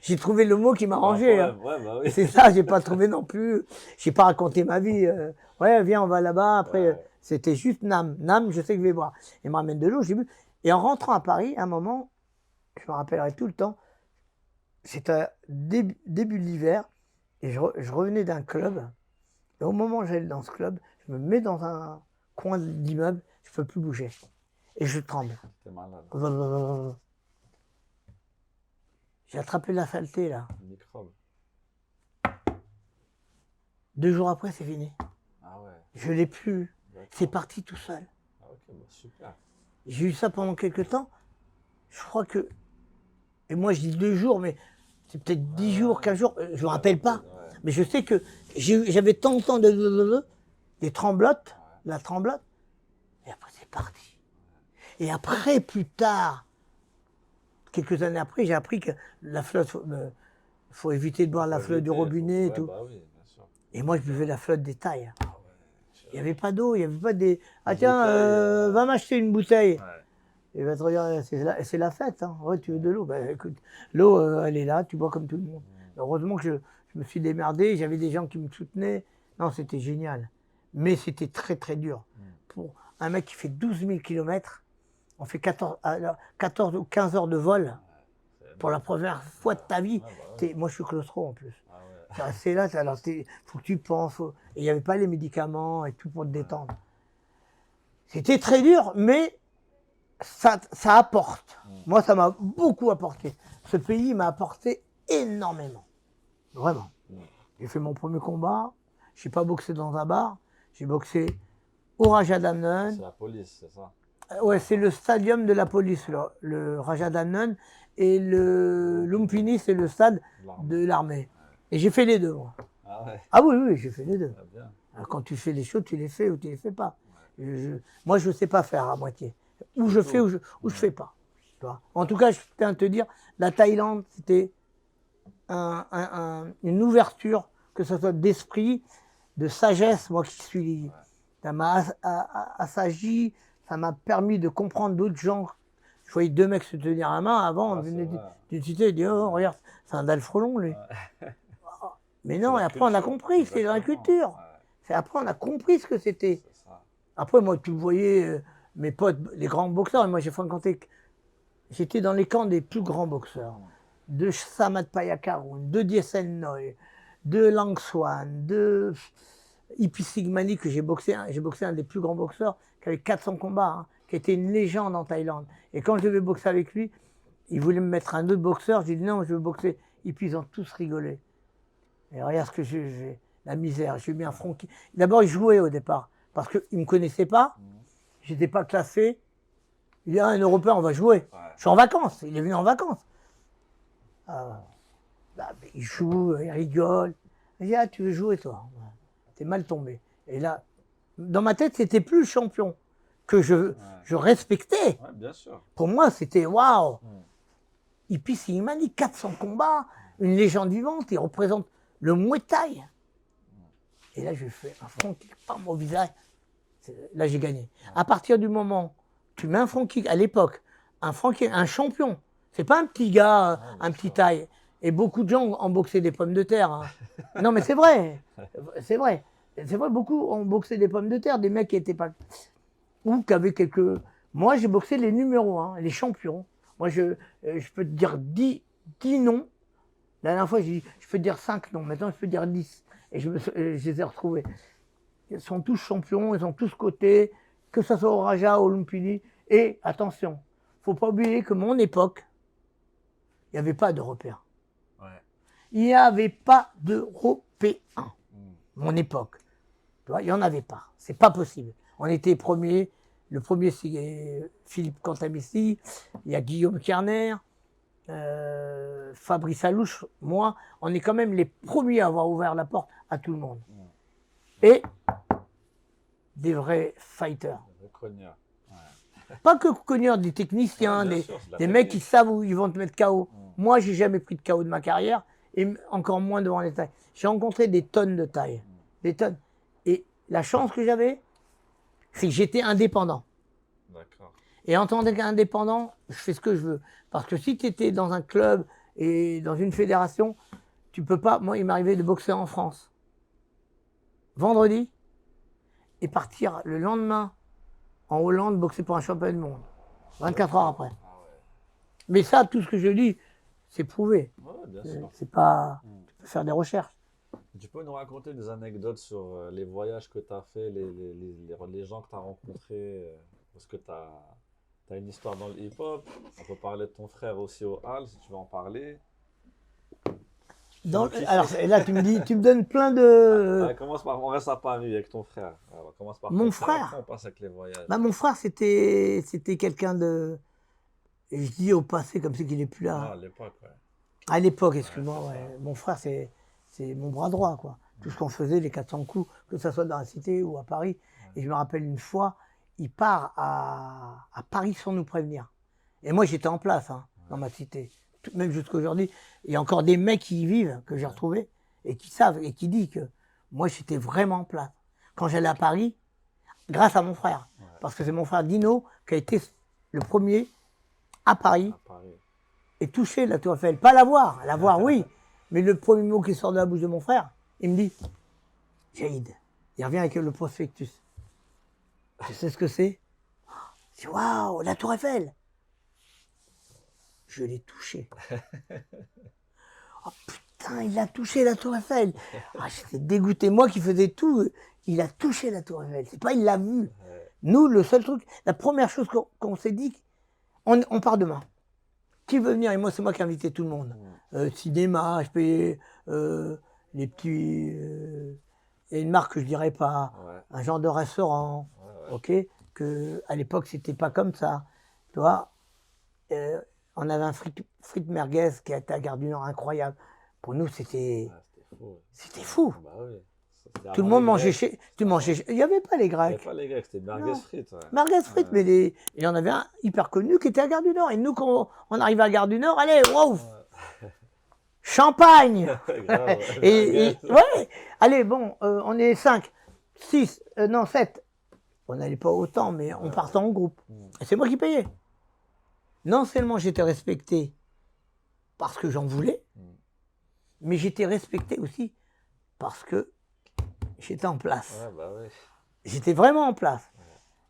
j'ai trouvé le mot qui
Pas un
m'arrangeait. Hein.
problème, ouais, bah oui.
C'est ça, j'ai pas trouvé non plus. J'ai pas raconté ma vie. Ouais, viens, on va là-bas. Après,
Ouais.
c'était juste Nam. Nam, je sais que je vais boire. Il me ramène de l'eau, j'ai bu. Et en rentrant à Paris, à un moment, je me rappellerai tout le temps, c'était début de l'hiver, et je revenais d'un club. Et au moment où j'allais dans ce club, je me mets dans un coin d'immeuble, je peux plus bouger. Et je tremble.
T'es malade.
J'ai attrapé la saleté, là.
Microbe.
2 jours après, c'est fini.
Ah ouais.
Je l'ai plus.
D'accord.
C'est parti tout seul.
Ah ok, bah super.
J'ai eu ça pendant quelques temps. Je crois que. Et moi, je dis 2 jours, mais c'est peut-être 10 jours, 15 jours. Je ne me rappelle pas.
Ouais.
Mais je sais que j'avais tant de temps des tremblotes, la tremblote. Et après, c'est parti. Et après, plus tard, quelques années après, j'ai appris que la flotte, faut éviter de boire la flotte du robinet et tout.
Bah oui, bien sûr.
Et moi, je buvais la flotte des tailles.
Ah ouais.
Il n'y avait pas d'eau, il n'y avait pas des. Ah
Des
tiens,
bouteilles,
va m'acheter une bouteille.
Ouais.
Il va te regarder, c'est la fête. Hein. Ouais, tu veux de l'eau. Ben, écoute, l'eau, elle est là, tu bois comme tout le monde. Heureusement que je me suis démerdé, j'avais des gens qui me soutenaient. Non, c'était génial. Mais c'était très très dur. Pour un mec qui fait 12 000 km, on fait 14 ou 15 heures de vol pour la première fois de ta vie.
Ouais, bah ouais.
Moi, je suis claustro en plus.
Ah ouais.
Tu resté là, alors faut que tu penses. Et il n'y avait pas les médicaments et tout pour te détendre. C'était très dur, mais ça apporte. Moi, ça m'a beaucoup apporté. Ce pays m'a apporté énormément. Vraiment. J'ai fait mon premier combat. Je n'ai pas boxé dans un bar. J'ai boxé au Raja Damnon.
C'est la police, c'est ça.
Ouais, c'est le stadium de la police, le Raja Damnon. Et le Lumpini, c'est le stade de l'armée. Et j'ai fait les deux, moi.
Ah ouais.
Ah oui, oui, j'ai fait les deux.
Ah bien.
Alors, quand tu fais les choses, tu les fais ou tu les fais pas. Moi, je ne sais pas faire à moitié. Ou je fais ou je fais pas. Tu vois. En tout cas, je tiens à te dire, la Thaïlande, c'était une ouverture, que ce soit d'esprit, de sagesse, moi qui suis. Ça m'a assagi, ça m'a permis de comprendre d'autres gens. Je voyais 2 mecs se tenir la main avant, on venait d'une cité, et dit oh, regarde, c'est un dalle frelon, lui. Mais non, et après on a compris, c'est dans la culture. C'est après on a compris ce que c'était. Après, moi, tu voyais mes potes, les grands boxeurs, et moi j'ai fréquenté, j'étais dans les camps des plus grands boxeurs. De Samad Payakaroun, de Diesen Noy, de Lang Swan, de Ipi Sigmani, que j'ai boxé un des plus grands boxeurs, qui avait 400 combats, hein, qui était une légende en Thaïlande. Et quand je devais boxer avec lui, il voulait me mettre un autre boxeur, j'ai dit non, je veux boxer. Et puis ils ont tous rigolé. Et regarde ce que j'ai, la misère, j'ai mis un front qui... D'abord, il jouait au départ, parce qu'il ne me connaissait pas, j'étais pas classé. Il dit, ah, un Européen, on va jouer. Je suis en vacances, il est venu en vacances. Il joue, il rigole. Il dit, ah, tu veux jouer, toi? T'es mal tombé. Et là, dans ma tête, c'était plus le champion que je respectais.
Ouais, bien sûr.
Pour moi, c'était waouh. Ipi Sigmani, 400 combats, une légende vivante, il représente le Muay Thai. Et là, je fais un front kick par mon visage. Là, j'ai gagné. À partir du moment où tu mets un front kick, à l'époque, un front kick, un champion, c'est pas un petit gars, un petit taille. Et beaucoup de gens ont boxé des pommes de terre. Hein. Non, mais c'est vrai. C'est vrai. C'est vrai, beaucoup ont boxé des pommes de terre, des mecs qui n'étaient pas. Ou qui avaient quelques. Moi, j'ai boxé les numéros 1, les champions. Moi, je peux te dire 10 noms. La dernière fois, j'ai dit, je peux te dire 5 noms. Maintenant, je peux te dire 10. et je les ai retrouvés. Ils sont tous champions, ils ont tous coté, que ce soit au Raja, au Lumpini. Et attention, faut pas oublier que mon époque, il n'y avait pas d'Européens.
Ouais.
Il n'y avait pas d'Européens. Mon époque. Tu vois, il n'y en avait pas. C'est pas possible. On était premiers. Le premier, c'est Philippe Cantabessi. Il y a Guillaume Kerner, Fabrice Alouche, moi. On est quand même les premiers à avoir ouvert la porte à tout le monde. Et des vrais fighters. Pas que cogneurs, des techniciens, des mecs qui savent où ils vont te mettre KO. Moi, j'ai jamais pris de KO de ma carrière, et encore moins devant les tailles. J'ai rencontré des tonnes de tailles. Des tonnes. Et la chance que j'avais, c'est que j'étais indépendant.
D'accord.
Et en tant qu'indépendant, je fais ce que je veux. Parce que si tu étais dans un club et dans une fédération, tu peux pas. Moi, il m'arrivait de boxer en France. Vendredi, et partir le lendemain en Hollande, boxer pour un championnat du monde. 24 heures après. Mais ça, tout ce que je dis, c'est prouvé.
Ouais, bien sûr.
C'est pas. Tu peux faire des recherches.
Tu peux nous raconter des anecdotes sur les voyages que tu as fait, les gens que tu as rencontrés, parce que tu as une histoire dans le hip-hop. On peut parler de ton frère aussi au Hall, si tu veux en parler.
Alors là, tu me donnes plein de.
On reste à Paris avec ton frère. Alors, on commence par
Mon
ton
frère.
Après, on passe avec les voyages.
Bah, mon frère, c'était quelqu'un de. Et je dis au passé comme si qu'il n'est plus là.
Ah, à l'époque, ouais.
À l'époque, excuse-moi, ouais. Mon frère, c'est mon bras droit, quoi. Tout ce qu'on faisait, les 400 coups, que ce soit dans la cité ou à Paris. Et je me rappelle une fois, il part à Paris sans nous prévenir. Et moi, j'étais en place, hein, dans ma cité. Même jusqu'à aujourd'hui, il y a encore des mecs qui y vivent, que j'ai retrouvés, et qui savent, et qui disent que moi, j'étais vraiment en place. Quand j'allais à Paris, grâce à mon frère, parce que c'est mon frère Dino qui a été le premier à Paris, et toucher la Tour Eiffel. Pas la voir, oui, mais le premier mot qui sort de la bouche de mon frère, il me dit, Jaïd, il revient avec le prospectus. Tu sais ce que c'est? Je dis, waouh, la Tour Eiffel. Je l'ai touché. Oh putain, il a touché la Tour Eiffel. Ah, j'étais dégoûté. Moi qui faisais tout, il a touché la Tour Eiffel. C'est pas il l'a vu. Nous, le seul truc, la première chose qu'on s'est dit, on part demain. Qui veut venir? Et moi, c'est moi qui ai invité tout le monde. Cinéma, je payais les petits. Et une marque que je dirais pas. Un genre de restaurant. Ok? Que à l'époque, c'était pas comme ça. Tu vois? On avait un frites merguez qui était à Gare du Nord incroyable. Pour nous, c'était fou.
Bah oui.
Tout le monde mangeait chez. Il n'y avait pas les
Il n'y avait
Grecs.
pas les Grecs, c'était merguez frites.
Merguez frites, mais il y en avait un hyper connu qui était à Gare du Nord. Et nous, quand on arrivait à Gare du Nord, allez, waouh! Champagne! et ouais! Allez, bon, on est 5, 6, non, 7. On n'allait pas autant, mais on partait en groupe. Et c'est moi qui payais. Non seulement j'étais respecté parce que j'en voulais, mais j'étais respecté aussi parce que j'étais en place.
Ouais, bah oui.
J'étais vraiment en place.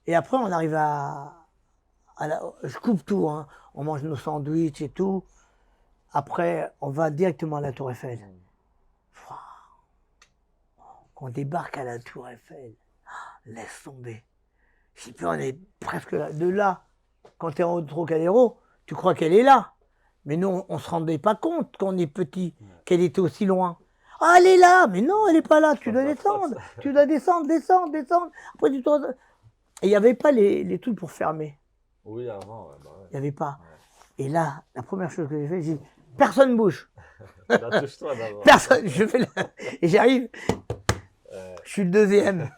Et après, on arrive je coupe tout, hein. On mange nos sandwichs et tout. Après, on va directement à la Tour Eiffel. On débarque à la Tour Eiffel. Laisse tomber. Je sais plus, on est presque là. De là, quand tu es en haut de Trocadéro, tu crois qu'elle est là. Mais nous, on ne se rendait pas compte quand on est petit, qu'elle était aussi loin. Ah, elle est là! Mais non, elle n'est pas là. Tu dois descendre. Tu dois descendre. Après, tu dois... Et il n'y avait pas les trucs pour fermer.
Oui, avant, ouais, bah ouais.
Il n'y avait pas. Et là, la première chose que j'ai fait, j'ai dit, personne bouge.
Touche-toi d'abord.
Personne. Et j'arrive. Je suis le deuxième.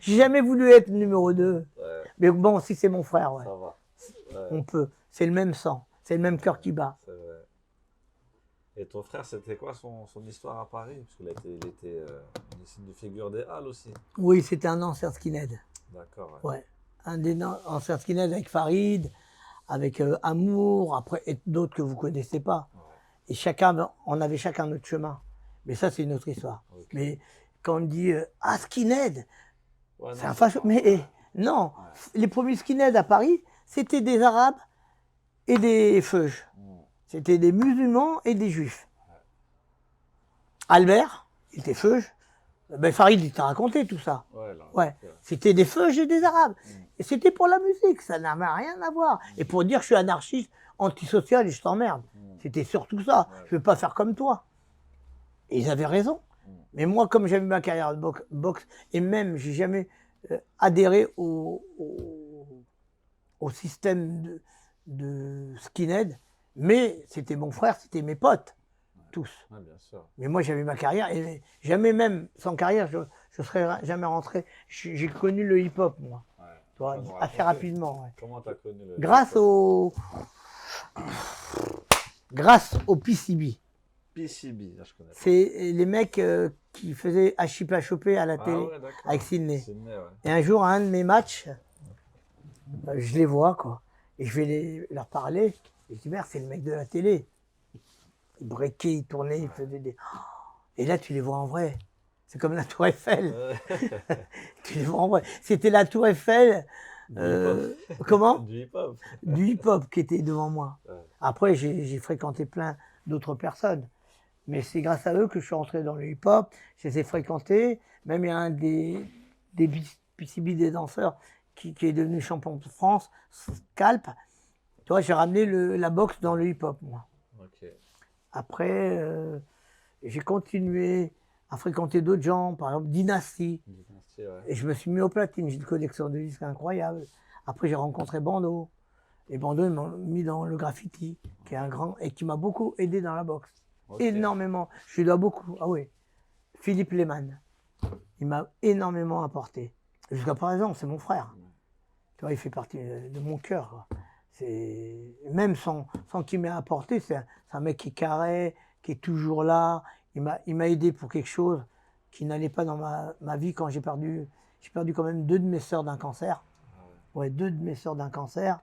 J'ai jamais voulu être numéro 2. Mais bon, si c'est mon frère, ouais.
Ça va.
On peut. C'est le même sang. C'est le même cœur qui bat.
C'est vrai. Et ton frère, c'était quoi son histoire à Paris? Parce qu'il était une figure des Halles aussi.
Oui, c'était un ancien skinhead.
D'accord.
Ouais. Un des anciens skinhead avec Farid, avec Amour, après, et d'autres que vous ne connaissez pas. Ouais. Et on avait chacun notre chemin. Mais ça, c'est une autre histoire. Okay. Mais quand on dit skinhead, c'est un facho. Mais non, les premiers skinheads à Paris, c'était des Arabes et des Feuges. C'était des musulmans et des Juifs. Albert, Il était feuge. Ben Farid, il t'a raconté tout ça.
Ouais, là.
Ouais. C'était des feuges et des arabes. Et c'était pour la musique, ça n'avait rien à voir. Et pour dire que je suis anarchiste, antisocial et je t'emmerde. C'était surtout ça.
Ouais.
Je veux pas faire comme toi. Et ils avaient raison. Mais moi, comme j'avais ma carrière de boxe, et même, j'ai jamais adhéré au système de skinhead, mais c'était mon frère, c'était mes potes, tous.
Ouais, bien sûr.
Mais moi, j'avais ma carrière, et jamais même sans carrière, je serais jamais rentré. J'ai connu le hip-hop, moi,
Ouais.
tu vois,
Tu vas nous
assez
raconter
rapidement. Ouais.
Comment t'as connu le
Grâce au PCB.
PCB, là, je connais pas.
C'est les mecs qui faisaient Hachipla Chopé à la
Ah
télé
ouais, d'accord.
avec Sydney.
Sydney, ouais.
Et un jour, à un de mes matchs, je les vois, quoi. Et je vais leur parler. Et je dis, merde, c'est le mec de la télé. Il breakait, il tournait, il faisait des... Et là, tu les vois en vrai. C'est comme la Tour Eiffel. Tu les vois en vrai. C'était la Tour Eiffel. Comment?
Du hip-hop.
Du hip-hop qui était devant moi.
Ouais.
Après, j'ai fréquenté plein d'autres personnes. Mais c'est grâce à eux que je suis rentré dans le hip-hop. Je les ai fréquentés. Même il y a un des PCB des danseurs qui est devenu champion de France, Scalp. Tu vois, j'ai ramené la boxe dans le hip-hop, moi.
Ok.
Après, j'ai continué à fréquenter d'autres gens, par exemple Dynasty.
Dynasty, ouais.
Et je me suis mis au platine. J'ai une collection de disques incroyable. Après, j'ai rencontré Bando. Et Bando, ils m'ont mis dans le graffiti, qui est un grand et qui m'a beaucoup aidé dans la boxe.
Ok.
Énormément. Je lui dois beaucoup. Ah oui. Philippe Lehmann. Il m'a énormément apporté. Jusqu'à présent, c'est mon frère. Tu vois, il fait partie de mon cœur, quoi. Même sans qu'il m'ait apporté, c'est un mec qui est carré, qui est toujours là. Il m'a aidé pour quelque chose qui n'allait pas dans ma vie quand j'ai perdu quand même 2 de mes sœurs d'un cancer. Ouais, 2 de mes sœurs d'un cancer,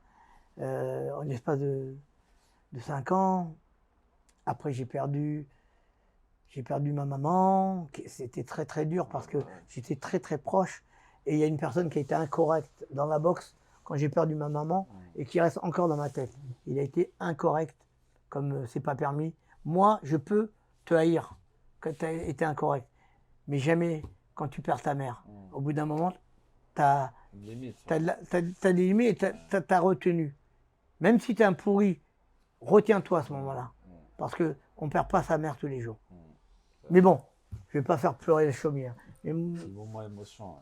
en l'espace de 5 ans. Après, j'ai perdu ma maman. C'était très très dur parce que j'étais très très proche. Et il y a une personne qui a été incorrecte dans la boxe quand j'ai perdu ma maman et qui reste encore dans ma tête. Il a été incorrect, comme c'est pas permis. Moi, je peux te haïr quand tu as été incorrect, mais jamais quand tu perds ta mère. Au bout d'un moment, tu as des limites et tu as retenu. Même si tu es un pourri, retiens-toi à ce moment-là. Parce qu'on ne perd pas sa mère tous les jours. Mais bon, je ne vais pas faire pleurer le chaumière.
C'est le moment émotion.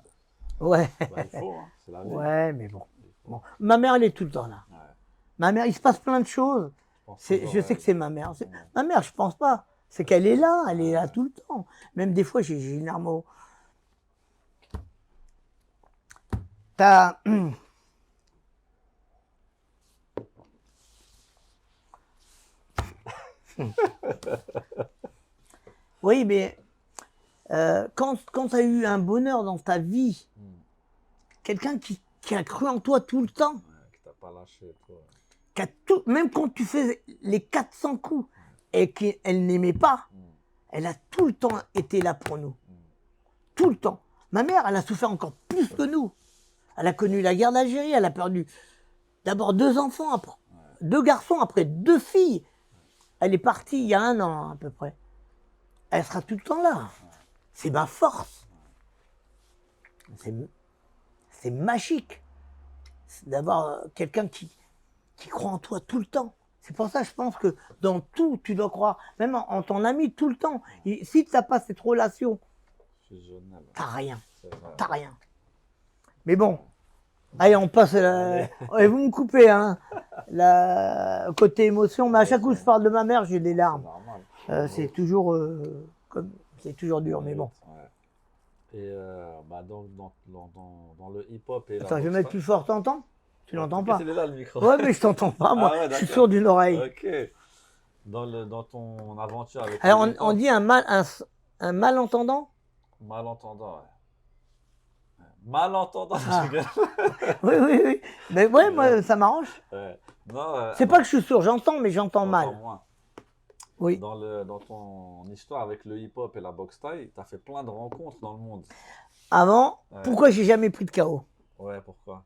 Ouais.
Bah, il faut, hein. C'est la vie.
Ouais, mais bon. Ma mère, elle est tout le temps là.
Ouais.
Ma mère, il se passe plein de choses. Je sais que c'est ma mère. Ma mère, je pense pas. C'est qu'elle est là tout le temps. Même des fois, j'ai une larme au... T'as... Oui, mais quand tu as eu un bonheur dans ta vie, quelqu'un qui a cru en toi tout le temps,
qui t'a pas lâché, toi.
Même quand tu fais les 400 coups et qu'elle n'aimait pas, elle a tout le temps été là pour nous. Tout le temps. Ma mère, elle a souffert encore plus que nous. Elle a connu la guerre d'Algérie, elle a perdu d'abord 2 enfants, après, 2 garçons, après 2 filles. Elle est partie il y a 1 an à peu près. Elle sera tout le temps là. C'est ma force. C'est magique d'avoir quelqu'un qui croit en toi tout le temps. C'est pour ça que je pense que dans tout, tu dois croire, même en ton ami tout le temps. Si tu n'as pas cette relation, t'as rien. T'as rien. Mais bon, allez, on passe et vous me coupez, hein, côté émotion, mais à chaque coup je parle de ma mère, j'ai des larmes. C'est toujours dur, mais bon.
Et donc dans le hip-hop et
Attends, je vais mettre plus fort, t'entends? Tu l'entends pas?
Il est là le micro.
Ouais, mais je t'entends pas, moi.
Ah ouais,
je suis sourd d'une oreille.
Ok. Dans ton aventure avec
Alors,
le
on
hip-hop,
dit un malentendant?
malentendant, ouais. Malentendant,
Ah.
je rigole.
Oui. Mais ouais, moi, ça m'arrange.
Ouais. Non,
C'est pas que je suis sourd, j'entends, mais j'entends mal.
moins.
Oui.
Dans ton histoire avec le hip-hop et la boxe thaï, tu as fait plein de rencontres dans le monde.
Avant,
Ouais.
pourquoi j'ai jamais pris de KO?
Ouais, pourquoi?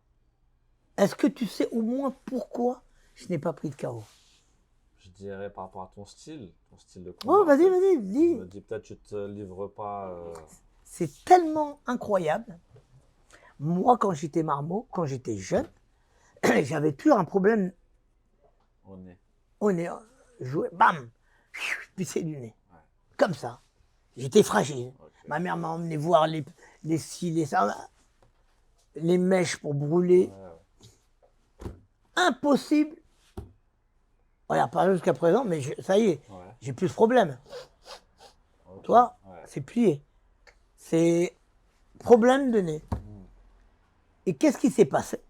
Est-ce que tu sais au moins pourquoi je n'ai pas pris de KO?
Je dirais par rapport à ton style de
Oh,
combat. En
vas-y,
fait.
vas-y,
Je
dis.
me dis peut-être tu te livres pas.
C'est tellement incroyable. Moi, quand j'étais marmot, quand j'étais jeune, j'avais toujours un problème
Au nez.
au nez. Jouer, bam, pisser du nez.
Ouais.
Comme ça. J'étais fragile.
Ok.
Ma mère m'a emmené voir les cils, les mèches pour brûler.
Ouais,
Impossible. Regarde, pas jusqu'à présent, mais ça y est,
ouais.
j'ai plus ce problème.
Ok.
Toi,
Ouais.
c'est plié. C'est problème de nez. Et qu'est-ce qui s'est passé?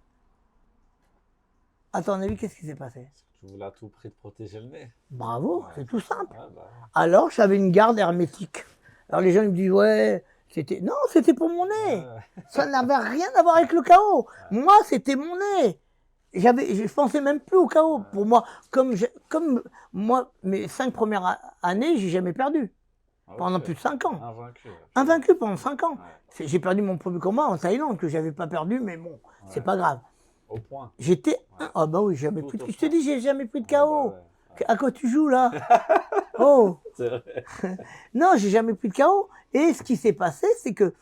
À ton avis, qu'est-ce qui s'est passé?
Tu voulais à tout prix te protéger le nez.
Bravo,
Ouais.
c'est tout simple.
Ouais, bah,
Alors, j'avais une garde hermétique. Alors, les gens ils me disent, ouais, c'était. Non, c'était pour mon nez.
ouais.
Ça n'avait rien à voir avec le chaos. Moi, c'était mon nez. Je pensais même plus au chaos. Pour moi, comme moi, mes 5 premières années, j'ai jamais perdu. Pendant
Ok.
plus de 5 ans.
Invaincu. Ouais.
Invaincu pendant 5 ans.
Ouais.
J'ai perdu mon premier combat en Thaïlande, que j'avais pas perdu, mais bon, c'est
Ouais.
pas grave.
Au point.
J'étais.
Ouais.
Ah bah oui, jamais
Tout
pris de.
au
Je te
point.
dis, j'ai jamais pris de
Ouais,
chaos.
bah ouais.
À quoi tu joues là? Oh!
C'est vrai.
Non, j'ai jamais pris de chaos. Et ce qui s'est passé, c'est que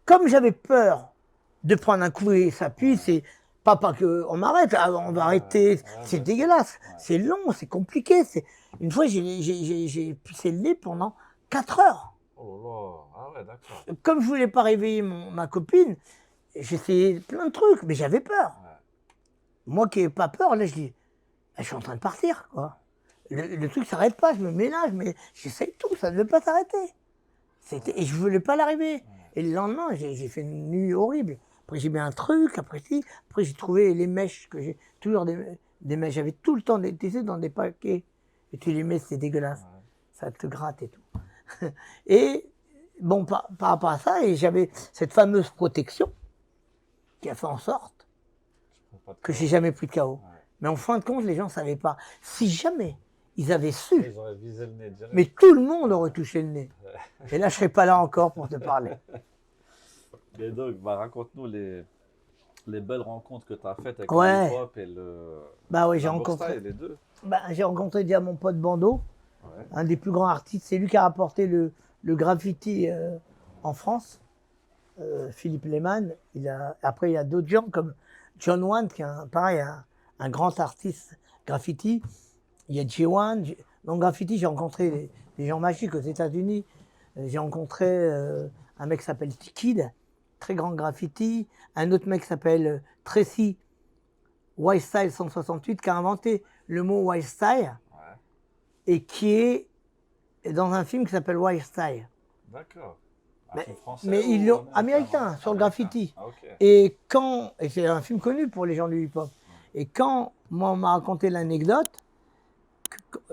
comme j'avais peur de prendre un coup et ça pue, c'est pas que on m'arrête, on va arrêter,
ouais,
c'est
bien sûr.
dégueulasse,
Ouais.
c'est long, c'est compliqué. Une fois, j'ai pissé le nez pendant 4 heures.
Oh là. Ah ouais, d'accord.
Comme je voulais pas réveiller ma copine, j'essayais plein de trucs, mais j'avais peur.
Ouais.
Moi qui n'ai pas peur, là, je dis, je suis en train de partir, quoi. Le truc s'arrête pas, je me ménage, mais j'essaye tout, ça ne veut pas s'arrêter. Et je voulais pas l'arriver. Et le lendemain, j'ai fait une nuit horrible. Après, j'ai mis un truc, après j'ai trouvé les mèches, que j'ai toujours des mèches. J'avais tout le temps des tissus dans des paquets. Et tu les mets, c'est dégueulasse.
Ouais.
Ça te gratte et tout. Et bon, par rapport à ça, et j'avais cette fameuse protection qui a fait en sorte
Je prends pas de
que
chaos.
j'ai jamais pris de chaos.
Ouais.
Mais en fin de compte, les gens ne savaient pas. Si jamais ils avaient su,
Ils auraient visé le nez direct.
mais tout le monde aurait touché le nez. Et là, je serais pas là encore pour te parler.
Et donc, bah, raconte-nous les belles rencontres que tu as faites avec
Ouais.
le hip-hop et le
Bah oui,
la
j'ai
boxe
rencontré.
thaï, les deux.
Bah, j'ai rencontré déjà mon pote Bando,
Ouais.
un des plus grands artistes. C'est lui qui a rapporté le graffiti en France. Philippe Lehmann. Après, il y a d'autres gens comme John Wan, qui est pareil, un grand artiste graffiti. Il y a J1. Dans le graffiti, j'ai rencontré des gens magiques aux États-Unis. J'ai rencontré un mec qui s'appelle T-Kid, très grand graffiti. Un autre mec qui s'appelle Tracy Wildstyle 168, qui a inventé le mot Wildstyle
Ouais.
et qui est dans un film qui s'appelle Wildstyle.
D'accord. Un
Mais,
film français
mais
ou
ils l'ont américain, sur le graffiti.
Ah, ok.
Et c'est un film connu pour les gens du hip-hop. Et quand moi on m'a raconté l'anecdote,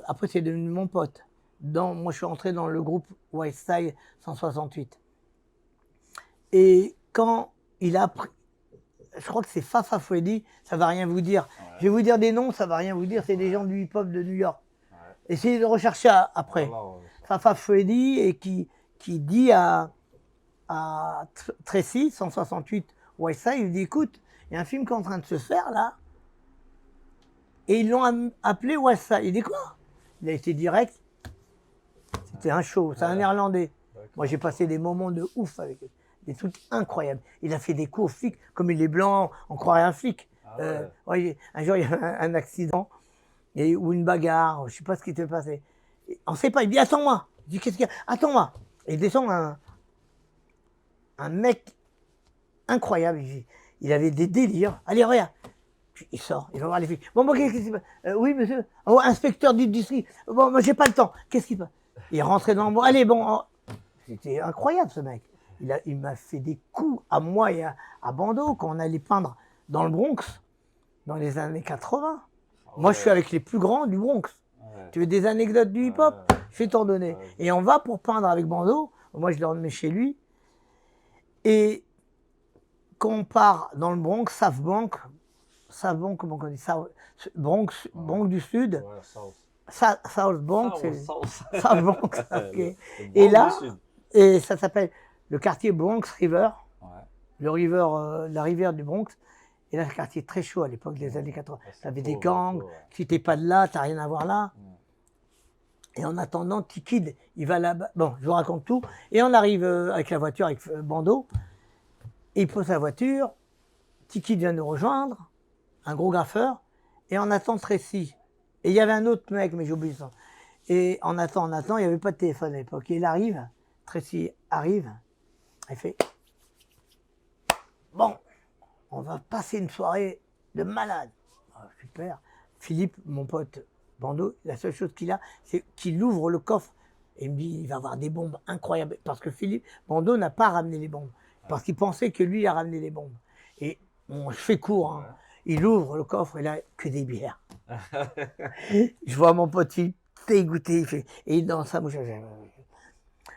après c'est devenu mon pote. Moi je suis entré dans le groupe Wildstyle 168. Et quand il a appris, je crois que c'est Fafa Freddy, ça va rien vous dire.
Ouais.
Je vais vous dire des noms, ça va rien vous dire, c'est des gens du hip-hop de New York.
Ouais.
Essayez de rechercher après.
Voilà, ouais.
Fafa Freddy et qui dit à Tracy 168 Westside, il dit écoute, il y a un film qui est en train de se faire là, et ils l'ont appelé Westside. Il dit quoi? Il a été direct. C'était un show, c'est un Néerlandais.
D'accord.
Moi j'ai passé des moments de ouf avec eux, des trucs incroyables. Il a fait des coups aux flics, comme il est blanc, on croirait un flic.
Ah ouais.
Ouais, un jour il y a eu un accident ou une bagarre, je sais pas ce qui s'est passé. On sait pas, il dit attends-moi. Je dis qu'est-ce qu'il y a? Attends-moi. Et il descend un mec incroyable. Il avait des délires. Allez, regarde. Puis il sort, il va voir les flics. Bon, qu'est-ce qui se passe? Oui, monsieur. Oh, inspecteur du district. Bon, moi, j'ai pas le temps. Qu'est-ce qui se passe? Il est rentré dans le bois. Allez, bon. C'était incroyable, ce mec. Il m'a fait des coups à moi et à Bando quand on allait peindre dans le Bronx, dans les années 80. Moi, je suis avec les plus grands du Bronx.
Ouais.
Tu veux des anecdotes du hip-hop?
Ouais.
Je vais t'en donner.
Ouais.
Et on va pour peindre avec Bando. Moi, je le remets chez lui. Et quand on part dans le Bronx, South Bronx, comment on dit ça? Bronx du Sud.
Ouais, South.
South Bronx,
South,
c'est
South.
South Bronx. Ok.
Le
Et
Bronx
là,
du Sud.
et ça s'appelle le quartier Bronx River,
Ouais.
la rivière du Bronx. Et là, c'est un quartier très chaud à l'époque des années 80.
Ah, c'est
T'avais des
pauvre,
gangs,
pauvre, ouais.
si t'es pas de là, t'as rien à voir là.
Mm.
Et en attendant, Tikid, il va là-bas. Bon, je vous raconte tout. Et on arrive avec la voiture, avec Bando. Et il pose sa voiture. Tikid vient nous rejoindre, un gros graffeur. Et on attend Tracy. Et il y avait un autre mec, mais j'ai oublié ça. Et on attend, il n'y avait pas de téléphone à l'époque. Et il arrive, Tracy arrive, il fait bon, on va passer une soirée de malade. Ah, super. Philippe, mon pote Bando, la seule chose qu'il a, c'est qu'il ouvre le coffre et il me dit il va avoir des bombes incroyables. Parce que Philippe, Bando n'a pas ramené les bombes. Parce qu'il pensait que lui, il a ramené les bombes. Et bon, je fais court, hein. Il ouvre le coffre et là, que des bières. Je vois mon pote Philippe dégoûté, il fait, et dans sa bouche,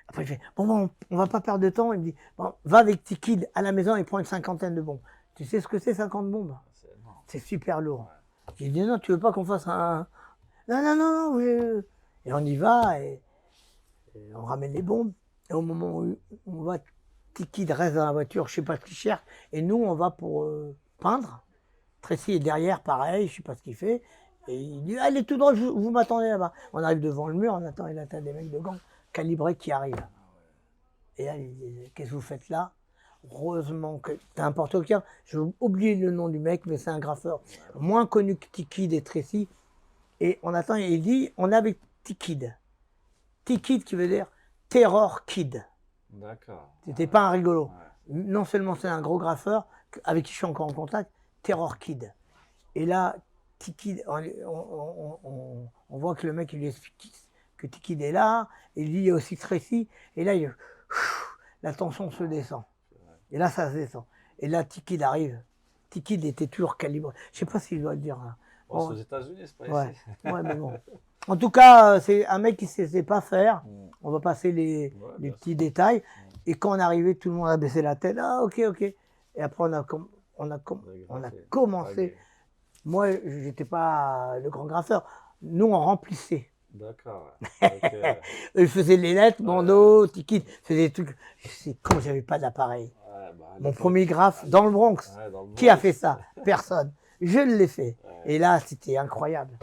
après je fais, bon, on va pas perdre de temps. Il me dit, bon, va avec Tikid à la maison et prends une cinquantaine de bombes. Tu sais ce que c'est 50 bombes? C'est super lourd. J'ai dit, non, tu veux pas qu'on fasse un... Non, non, non, non. Et on y va et on ramène les bombes. Et au moment où on va, Tikid reste dans la voiture, je sais pas ce qu'il cherche, et nous, on va pour peindre. Tracy est derrière, pareil, je sais pas ce qu'il fait. Et il dit, allez tout droit, vous m'attendez là-bas. On arrive devant le mur, on attend, il attend des mecs de gants calibrés qui arrivent. Et là, il dit, qu'est-ce que vous faites là? Heureusement que t'as un porte-clés. J'ai oublié le nom du mec, mais c'est un graffeur moins connu que Tikid et Tracy. Et on attend, et il dit, on est avec Tikid. Tikid qui veut dire Terror Kid.
D'accord.
C'était pas un rigolo. Non seulement c'est un gros graffeur, avec qui je suis encore en contact, Terror Kid. Et là, Tikid, on voit que le mec, il lui explique que Tikid est là, et lui, il y a aussi Tracy, et là, la tension se descend. Et là, ça se descend. Et là, Tikid arrive. Tikid était toujours calibré. Je sais pas s'il doit le dire. Hein.
Bon, c'est aux États-Unis, c'est pas
ouais.
ici.
Ouais, mais bon. En tout cas, c'est un mec qui ne sait pas faire. On va passer les petits détails. Et quand on est arrivé, tout le monde a baissé la tête. Ah, ok, ok. Et après, on a commencé. Moi, je n'étais pas le grand graffeur. Nous, on remplissait.
D'accord. Okay.
Ils faisaient les lettres, Bando, Tikid, faisaient des trucs. C'est con, j'avais pas d'appareil. Mon premier graphe dans le Bronx. Qui a fait ça? Personne. Je l'ai fait. Et là, c'était incroyable.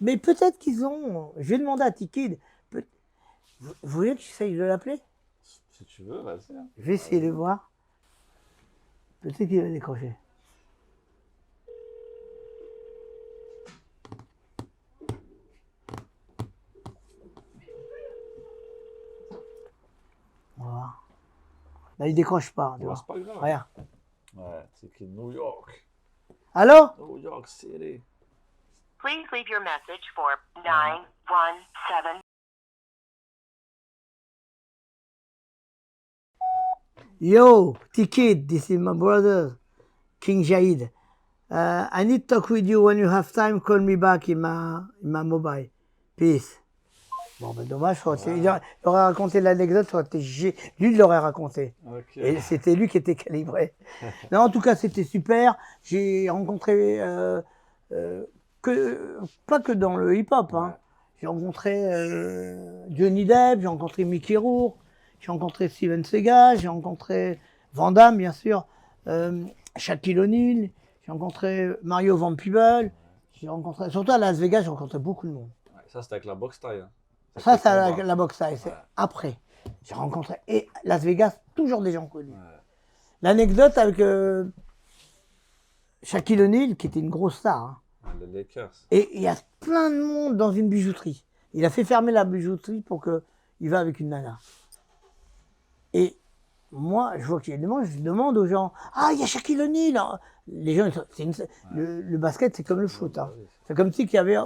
Mais peut-être qu'ils ont... Je vais demander à Tikid. Vous voulez que j'essaye de l'appeler?
Si tu veux, vas-y.
Je vais essayer de voir. Peut-être qu'il va décrocher. On va voir. Là, il décroche pas.
Ouais, c'est pas grave.
Regarde.
Ouais, c'est qui New York.
Allô?
New York City.
Please leave your message for 917.
Yo, Tikid, this is my brother, King Jaid. I need to talk with you when you have time. Call me back in my mobile. Peace. Bon, ben dommage, il aurait raconté l'anecdote, lui, il l'aurait raconté. Okay. Et c'était lui qui était calibré. Non, en tout cas, c'était super. J'ai rencontré, pas que dans le hip-hop, hein. J'ai rencontré Johnny Depp, j'ai rencontré Mickey Rourke, j'ai rencontré Steven Seagal, j'ai rencontré Van Damme, bien sûr, Shaquille O'Neal, j'ai rencontré Mario Van Peebles, j'ai rencontré, surtout à Las Vegas, j'ai rencontré beaucoup de monde.
Ça, c'était avec la boxe taille. Hein.
Ça, c'est la boxe taille, c'est après. J'ai rencontré, et Las Vegas, toujours des gens connus. L'anecdote avec Shaquille O'Neal, qui était une grosse star. Hein.
Les Lakers.
Et il y a plein de monde dans une bijouterie. Il a fait fermer la bijouterie pour qu'il va avec une nana. Et moi, je vois qu'il y a des gens, je demande aux gens, ah, il y a Shaquille O'Neal. Les gens, le basket, c'est comme le foot. Hein. C'est comme si qu'il y avait...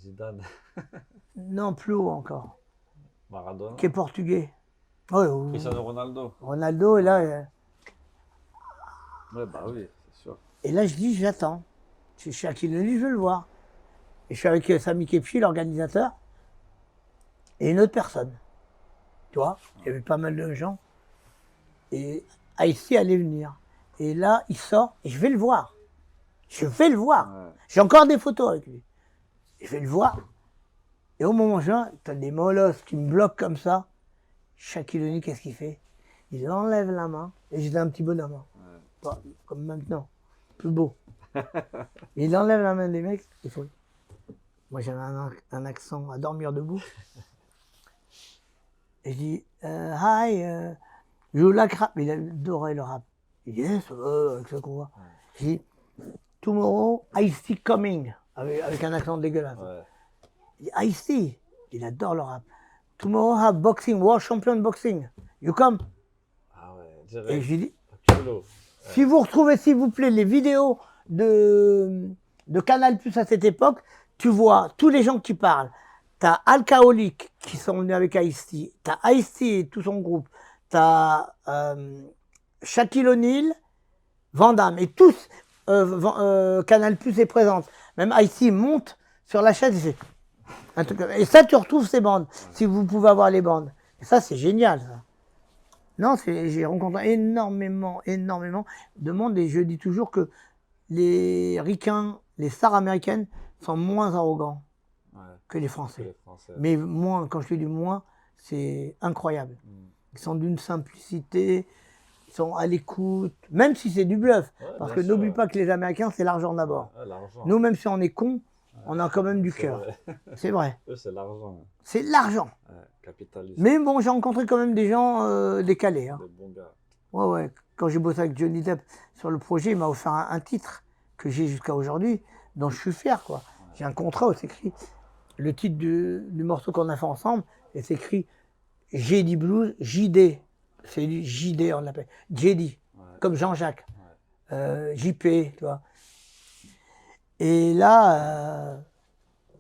Zidane.
Non, plus haut encore.
Maradona.
Qui est portugais. Ouais,
Cristiano Ronaldo.
Ronaldo, et là...
Ouais, bah oui, c'est sûr.
Et là, je dis, j'attends. C'est Shaquille O'Neal, je veux le voir. Et je suis avec Sami Kepchi, l'organisateur, et une autre personne. Tu vois, il y avait pas mal de gens. Et Ice-T allait venir. Et là, il sort, et je vais le voir. Je vais le voir. Ouais. J'ai encore des photos avec lui. Je vais le voir. Et au moment où tu as des molosses qui me bloquent comme ça. Shaquille O'Neal, qu'est-ce qu'il fait? Il enlève la main, et j'étais un petit bonhomme. Ouais. pas comme maintenant, plus beau. Et il enlève la main des mecs, il faut. Moi j'avais un accent à dormir debout. Et je dis, hi, you like rap? Il adorait le rap. Il dit, yes, avec ça qu'on voit. Je dis, tomorrow, I see coming, avec un accent dégueulasse.
Ouais.
Il dit, I see, il adore le rap. Tomorrow have boxing, world champion boxing. You come?
Ah ouais,
Et
direct.
je lui dis,
Culot.
si vous retrouvez, s'il vous plaît, les vidéos de Canal Plus à cette époque, tu vois tous les gens qui parlent. T'as Alcoholic qui sont venus avec Ice-T, t'as Ice-T et tout son groupe, t'as Shaquille O'Neal, Van Damme, et tous, Canal Plus est présente. Même Ice-T monte sur la chaise et fait un truc comme ça. Et ça, tu retrouves ces bandes, si vous pouvez avoir les bandes. Et ça, c'est génial, ça. Non, j'ai rencontré énormément de monde et je dis toujours que les ricains, les stars américaines sont moins arrogants
Ouais.
que les
Que
Français.
les Français.
Mais moins, quand je te dis moins, c'est incroyable. Ils sont d'une simplicité, ils sont à l'écoute, même si c'est du bluff.
Ouais,
Parce
bien
que
sûr,
n'oublie
ouais.
pas que les Américains, c'est l'argent d'abord.
Ouais, l'argent.
Nous, même si on est cons, on a quand même du
C'est
cœur.
vrai.
C'est vrai.
Eux, c'est l'argent.
C'est l'argent.
Ouais, capitaliste.
Mais bon, j'ai rencontré quand même des gens décalés. Hein.
Des bons gars.
Ouais, ouais. Quand j'ai bossé avec Johnny Depp sur le projet, il m'a offert un titre que j'ai jusqu'à aujourd'hui, dont je suis fier, quoi. J'ai un contrat où c'est écrit le titre du morceau qu'on a fait ensemble, et c'est écrit JD Blues, JD. C'est du JD, on l'appelle. JD,
Ouais.
comme Jean-Jacques. JP, tu vois. Et là,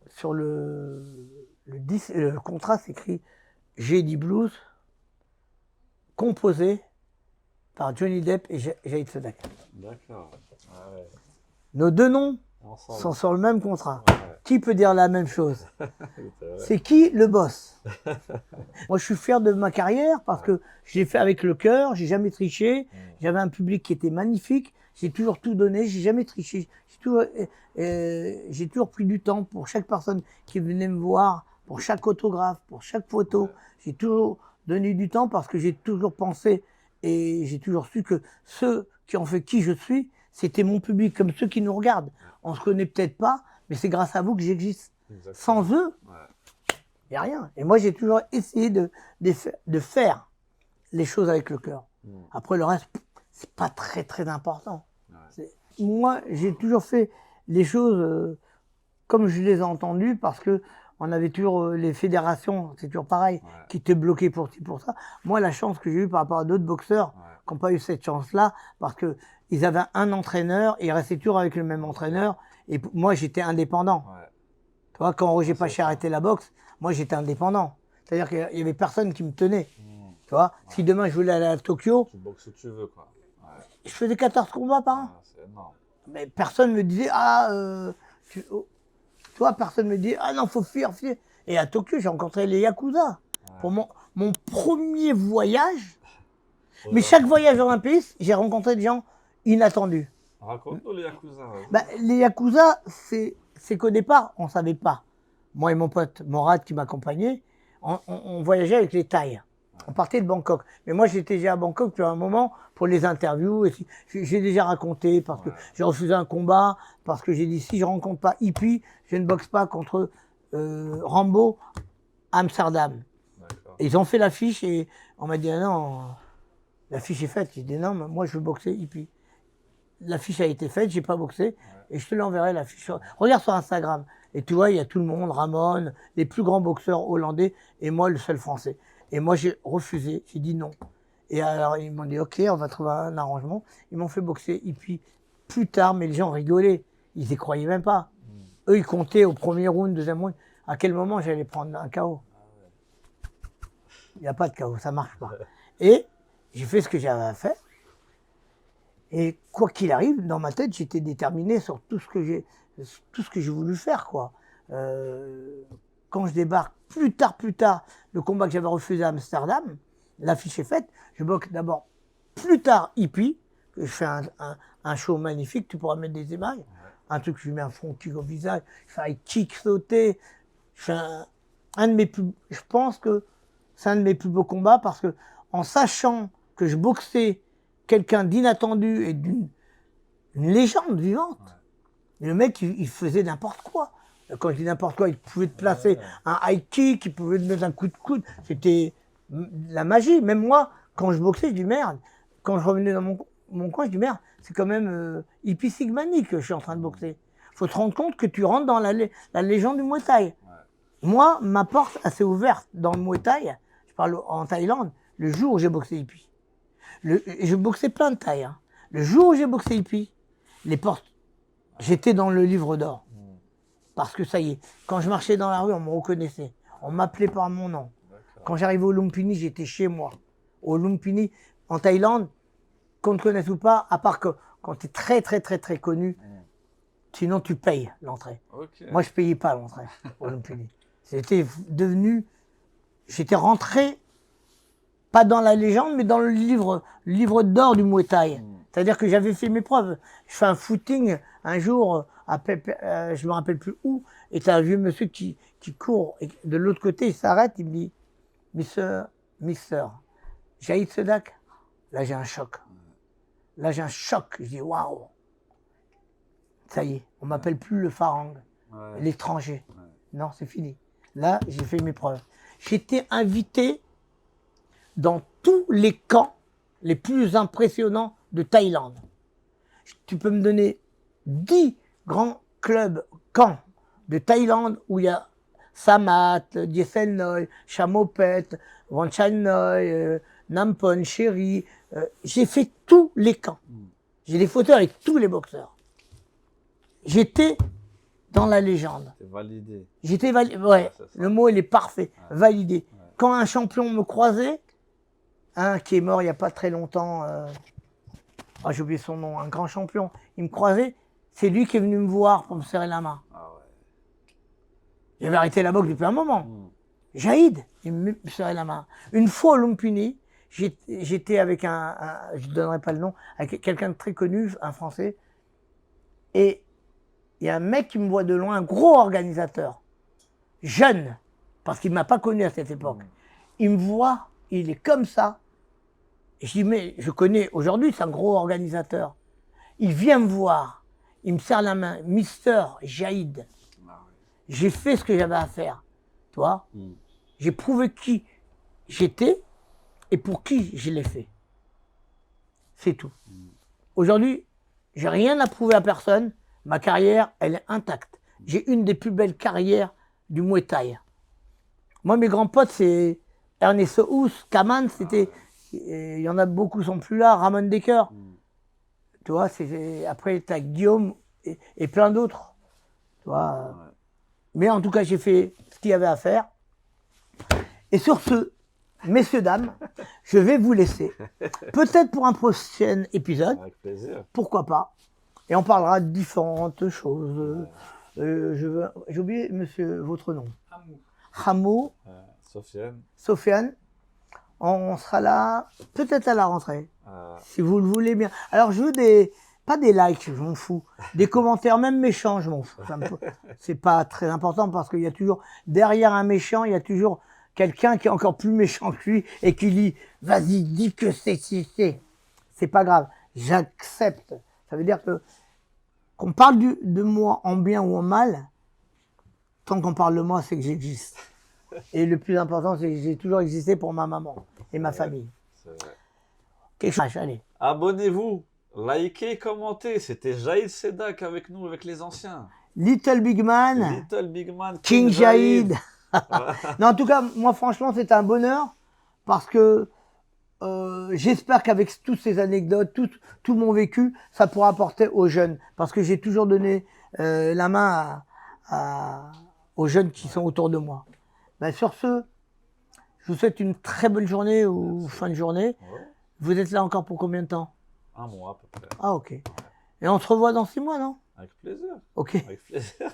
sur le contrat, c'est écrit JD Blues, composé par Johnny Depp et Jaïd Sedak.
D'accord. Ah ouais.
Nos deux noms
Ensemble.
sont sur le même contrat.
Ouais.
Qui peut dire la même chose?
C'est vrai.
C'est qui le boss? Moi, je suis fier de ma carrière parce que je l'ai fait avec le cœur, j'ai jamais triché. J'avais un public qui était magnifique. J'ai toujours tout donné, j'ai jamais triché. J'ai toujours pris du temps pour chaque personne qui venait me voir, pour chaque autographe, pour chaque photo.
Ouais.
J'ai toujours donné du temps parce que j'ai toujours pensé et j'ai toujours su que ceux qui ont fait qui je suis, c'était mon public, comme ceux qui nous regardent. On se connaît peut-être pas, mais c'est grâce à vous que j'existe.
Exactement.
Sans eux,
Ouais.
il n'y a rien. Et moi, j'ai toujours essayé de faire les choses avec le cœur. Après, le reste, c'est pas très, très important.
Ouais.
Moi, j'ai toujours fait les choses comme je les ai entendues parce que on avait toujours les fédérations, c'est toujours pareil,
Ouais.
qui étaient bloquées pour ci, pour ça. Moi, la chance que j'ai eue par rapport à d'autres boxeurs
Ouais.
qui n'ont pas eu cette chance-là, parce que ils avaient un entraîneur et ils restaient toujours avec le même entraîneur. Et moi, j'étais indépendant.
Ouais.
Tu vois, quand Roger Paché
ça.
a arrêté la boxe, moi, j'étais indépendant. C'est-à-dire qu'il y avait personne qui me tenait. Tu vois, si demain je voulais aller à Tokyo,
Tu boxes où tu veux, quoi. Ouais.
je faisais 14 combats par an.
Ah, c'est énorme.
Mais personne me disait, tu vois, personne me dit, ah non, faut fuir. Et à Tokyo, j'ai rencontré les Yakuza. Pour mon premier voyage, mais chaque voyage dans un pays, j'ai rencontré des gens inattendus.
Raconte-nous les Yakuza.
Bah, les Yakuza, c'est qu'au départ, on ne savait pas. Moi et mon pote Morad qui m'accompagnait, on voyageait avec les Thaïs. On partait de Bangkok. Mais moi, j'étais déjà à Bangkok depuis un moment pour les interviews. Et j'ai déjà raconté parce que j'ai refusé un combat, parce que j'ai dit si je ne rencontre pas Hippie, je ne boxe pas contre Rambo à Amsterdam.
D'accord.
Et ils ont fait l'affiche et on m'a dit ah non, l'affiche est faite. J'ai dit non, mais moi je veux boxer Hippie. L'affiche a été faite, j'ai pas boxé et je te l'enverrai l'affiche. Regarde sur Instagram et tu vois il y a tout le monde, Ramon, les plus grands boxeurs hollandais et moi le seul français. Et moi j'ai refusé, j'ai dit non. Et alors ils m'ont dit ok, on va trouver un arrangement. Ils m'ont fait boxer Hippie plus tard, mais les gens rigolaient, ils y croyaient même pas. Eux ils comptaient au premier round, deuxième round, à quel moment j'allais prendre un KO. Il n'y a pas de KO, ça marche pas. Et j'ai fait ce que j'avais à faire. Et quoi qu'il arrive, dans ma tête, j'étais déterminé sur tout ce que j'ai voulu faire, quoi. Quand je débarque plus tard, le combat que j'avais refusé à Amsterdam, l'affiche est faite. Je boxe d'abord plus tard Hippie, que je fais un show magnifique, tu pourras mettre des images. Un truc, je lui mets un front kick au visage, je fais un kick sauté. Je fais je pense que c'est un de mes plus beaux combats parce que en sachant que je boxais quelqu'un d'inattendu et d'une une légende vivante. Le mec, il faisait n'importe quoi. Quand je dis n'importe quoi, il pouvait te placer un high kick, il pouvait te mettre un coup de coude. C'était la magie. Même moi, quand je boxais, je dis merde. Quand je revenais dans mon coin, je dis merde, c'est quand même hippie sigmanique que je suis en train de boxer. Faut te rendre compte que tu rentres dans la légende du Muay Thai. Moi, ma porte, elle s'est ouverte dans le Muay Thai, je parle en Thaïlande, le jour où j'ai boxé hippie. Je boxais plein de Thaï. Hein. Le jour où j'ai boxé hippie, les portes, j'étais dans le livre d'or. Parce que ça y est, quand je marchais dans la rue, on me reconnaissait. On m'appelait par mon nom. Quand j'arrivais au Lumpini, j'étais chez moi. Au Lumpini, en Thaïlande, qu'on te connaisse ou pas, à part que quand tu es très, très, très, très connu, sinon tu payes l'entrée. Moi, je payais pas l'entrée au Lumpini. J'étais rentré, pas dans la légende, mais dans le livre d'or du Muay Thai. C'est-à-dire que j'avais fait mes preuves. Je fais un footing un jour, je me rappelle plus où, et t'as un vieux monsieur qui court, et de l'autre côté, il s'arrête, il me dit, Mister, Jaïd Sedak, là j'ai un choc. Là j'ai un choc. Je dis, waouh, ça y est, on m'appelle plus le Farang, l'étranger. Non, c'est fini. Là, j'ai fait mes preuves. J'étais invité dans tous les camps les plus impressionnants de Thaïlande. Tu peux me donner 10 grands clubs, camps de Thaïlande où il y a Samat, Diesen Noi, Chamopet, Wanchan Noi, Nampon, Chéri. J'ai fait tous les camps. J'ai des photos avec tous les boxeurs. J'étais dans la légende.
T'es validé.
J'étais validé. Ouais, le mot il est parfait. Validé. Quand un champion me croisait, un qui est mort il n'y a pas très longtemps, j'ai oublié son nom, un grand champion, il me croisait, c'est lui qui est venu me voir pour me serrer la main. J'avais arrêté la boxe depuis un moment. Jaïd, il me serrait la main. Une fois au Lumpini, j'étais avec je ne donnerai pas le nom, avec quelqu'un de très connu, un Français, et il y a un mec qui me voit de loin, un gros organisateur, jeune, parce qu'il ne m'a pas connu à cette époque. Il me voit, il est comme ça. Et je dis, mais je connais, aujourd'hui, c'est un gros organisateur. Il vient me voir, il me serre la main, Mister Jaïd. J'ai fait ce que j'avais à faire, tu vois. J'ai prouvé qui j'étais et pour qui je l'ai fait. C'est tout. Aujourd'hui, j'ai rien à prouver à personne. Ma carrière, elle est intacte. J'ai une des plus belles carrières du Muay Thai. Moi, mes grands potes, c'est Ernest Hous, Kaman, c'était... Il y en a beaucoup qui sont plus là, Ramon Decker. Tu vois, après, tu as Guillaume et plein d'autres. Tu vois. Mais en tout cas, j'ai fait ce qu'il y avait à faire. Et sur ce, messieurs, dames, je vais vous laisser. Peut-être pour un prochain épisode.
Avec plaisir.
Pourquoi pas. Et on parlera de différentes choses. J'ai oublié, monsieur, votre nom. Hamou. Sofiane. On sera là, peut-être à la rentrée, si vous le voulez bien. Alors, je veux pas des likes, je m'en fous. Des commentaires, même méchants, je m'en fous. C'est pas très important parce qu'il y a toujours, derrière un méchant, il y a toujours quelqu'un qui est encore plus méchant que lui et qui dit, vas-y, dis que c'est. C'est pas grave, j'accepte. Ça veut dire qu'on parle de moi en bien ou en mal, tant qu'on parle de moi, c'est que j'existe. Et le plus important, c'est que j'ai toujours existé pour ma maman et ma famille.
C'est vrai.
Quelque chose, allez.
Abonnez-vous, likez, commentez. C'était Jaïd Sedak avec nous, avec les anciens.
Little Big Man,
Little Big Man,
King Jaïd. Non, en tout cas, moi, franchement, c'est un bonheur parce que j'espère qu'avec toutes ces anecdotes, tout mon vécu, ça pourra apporter aux jeunes. Parce que j'ai toujours donné la main aux jeunes qui sont autour de moi. Ben, sur ce, je vous souhaite une très bonne journée ou fin de journée. Vous êtes là encore pour combien de temps?
1 mois à peu près.
Ah, ok. Et on se revoit dans 6 mois, non?
Avec plaisir.
Ok.
Avec plaisir.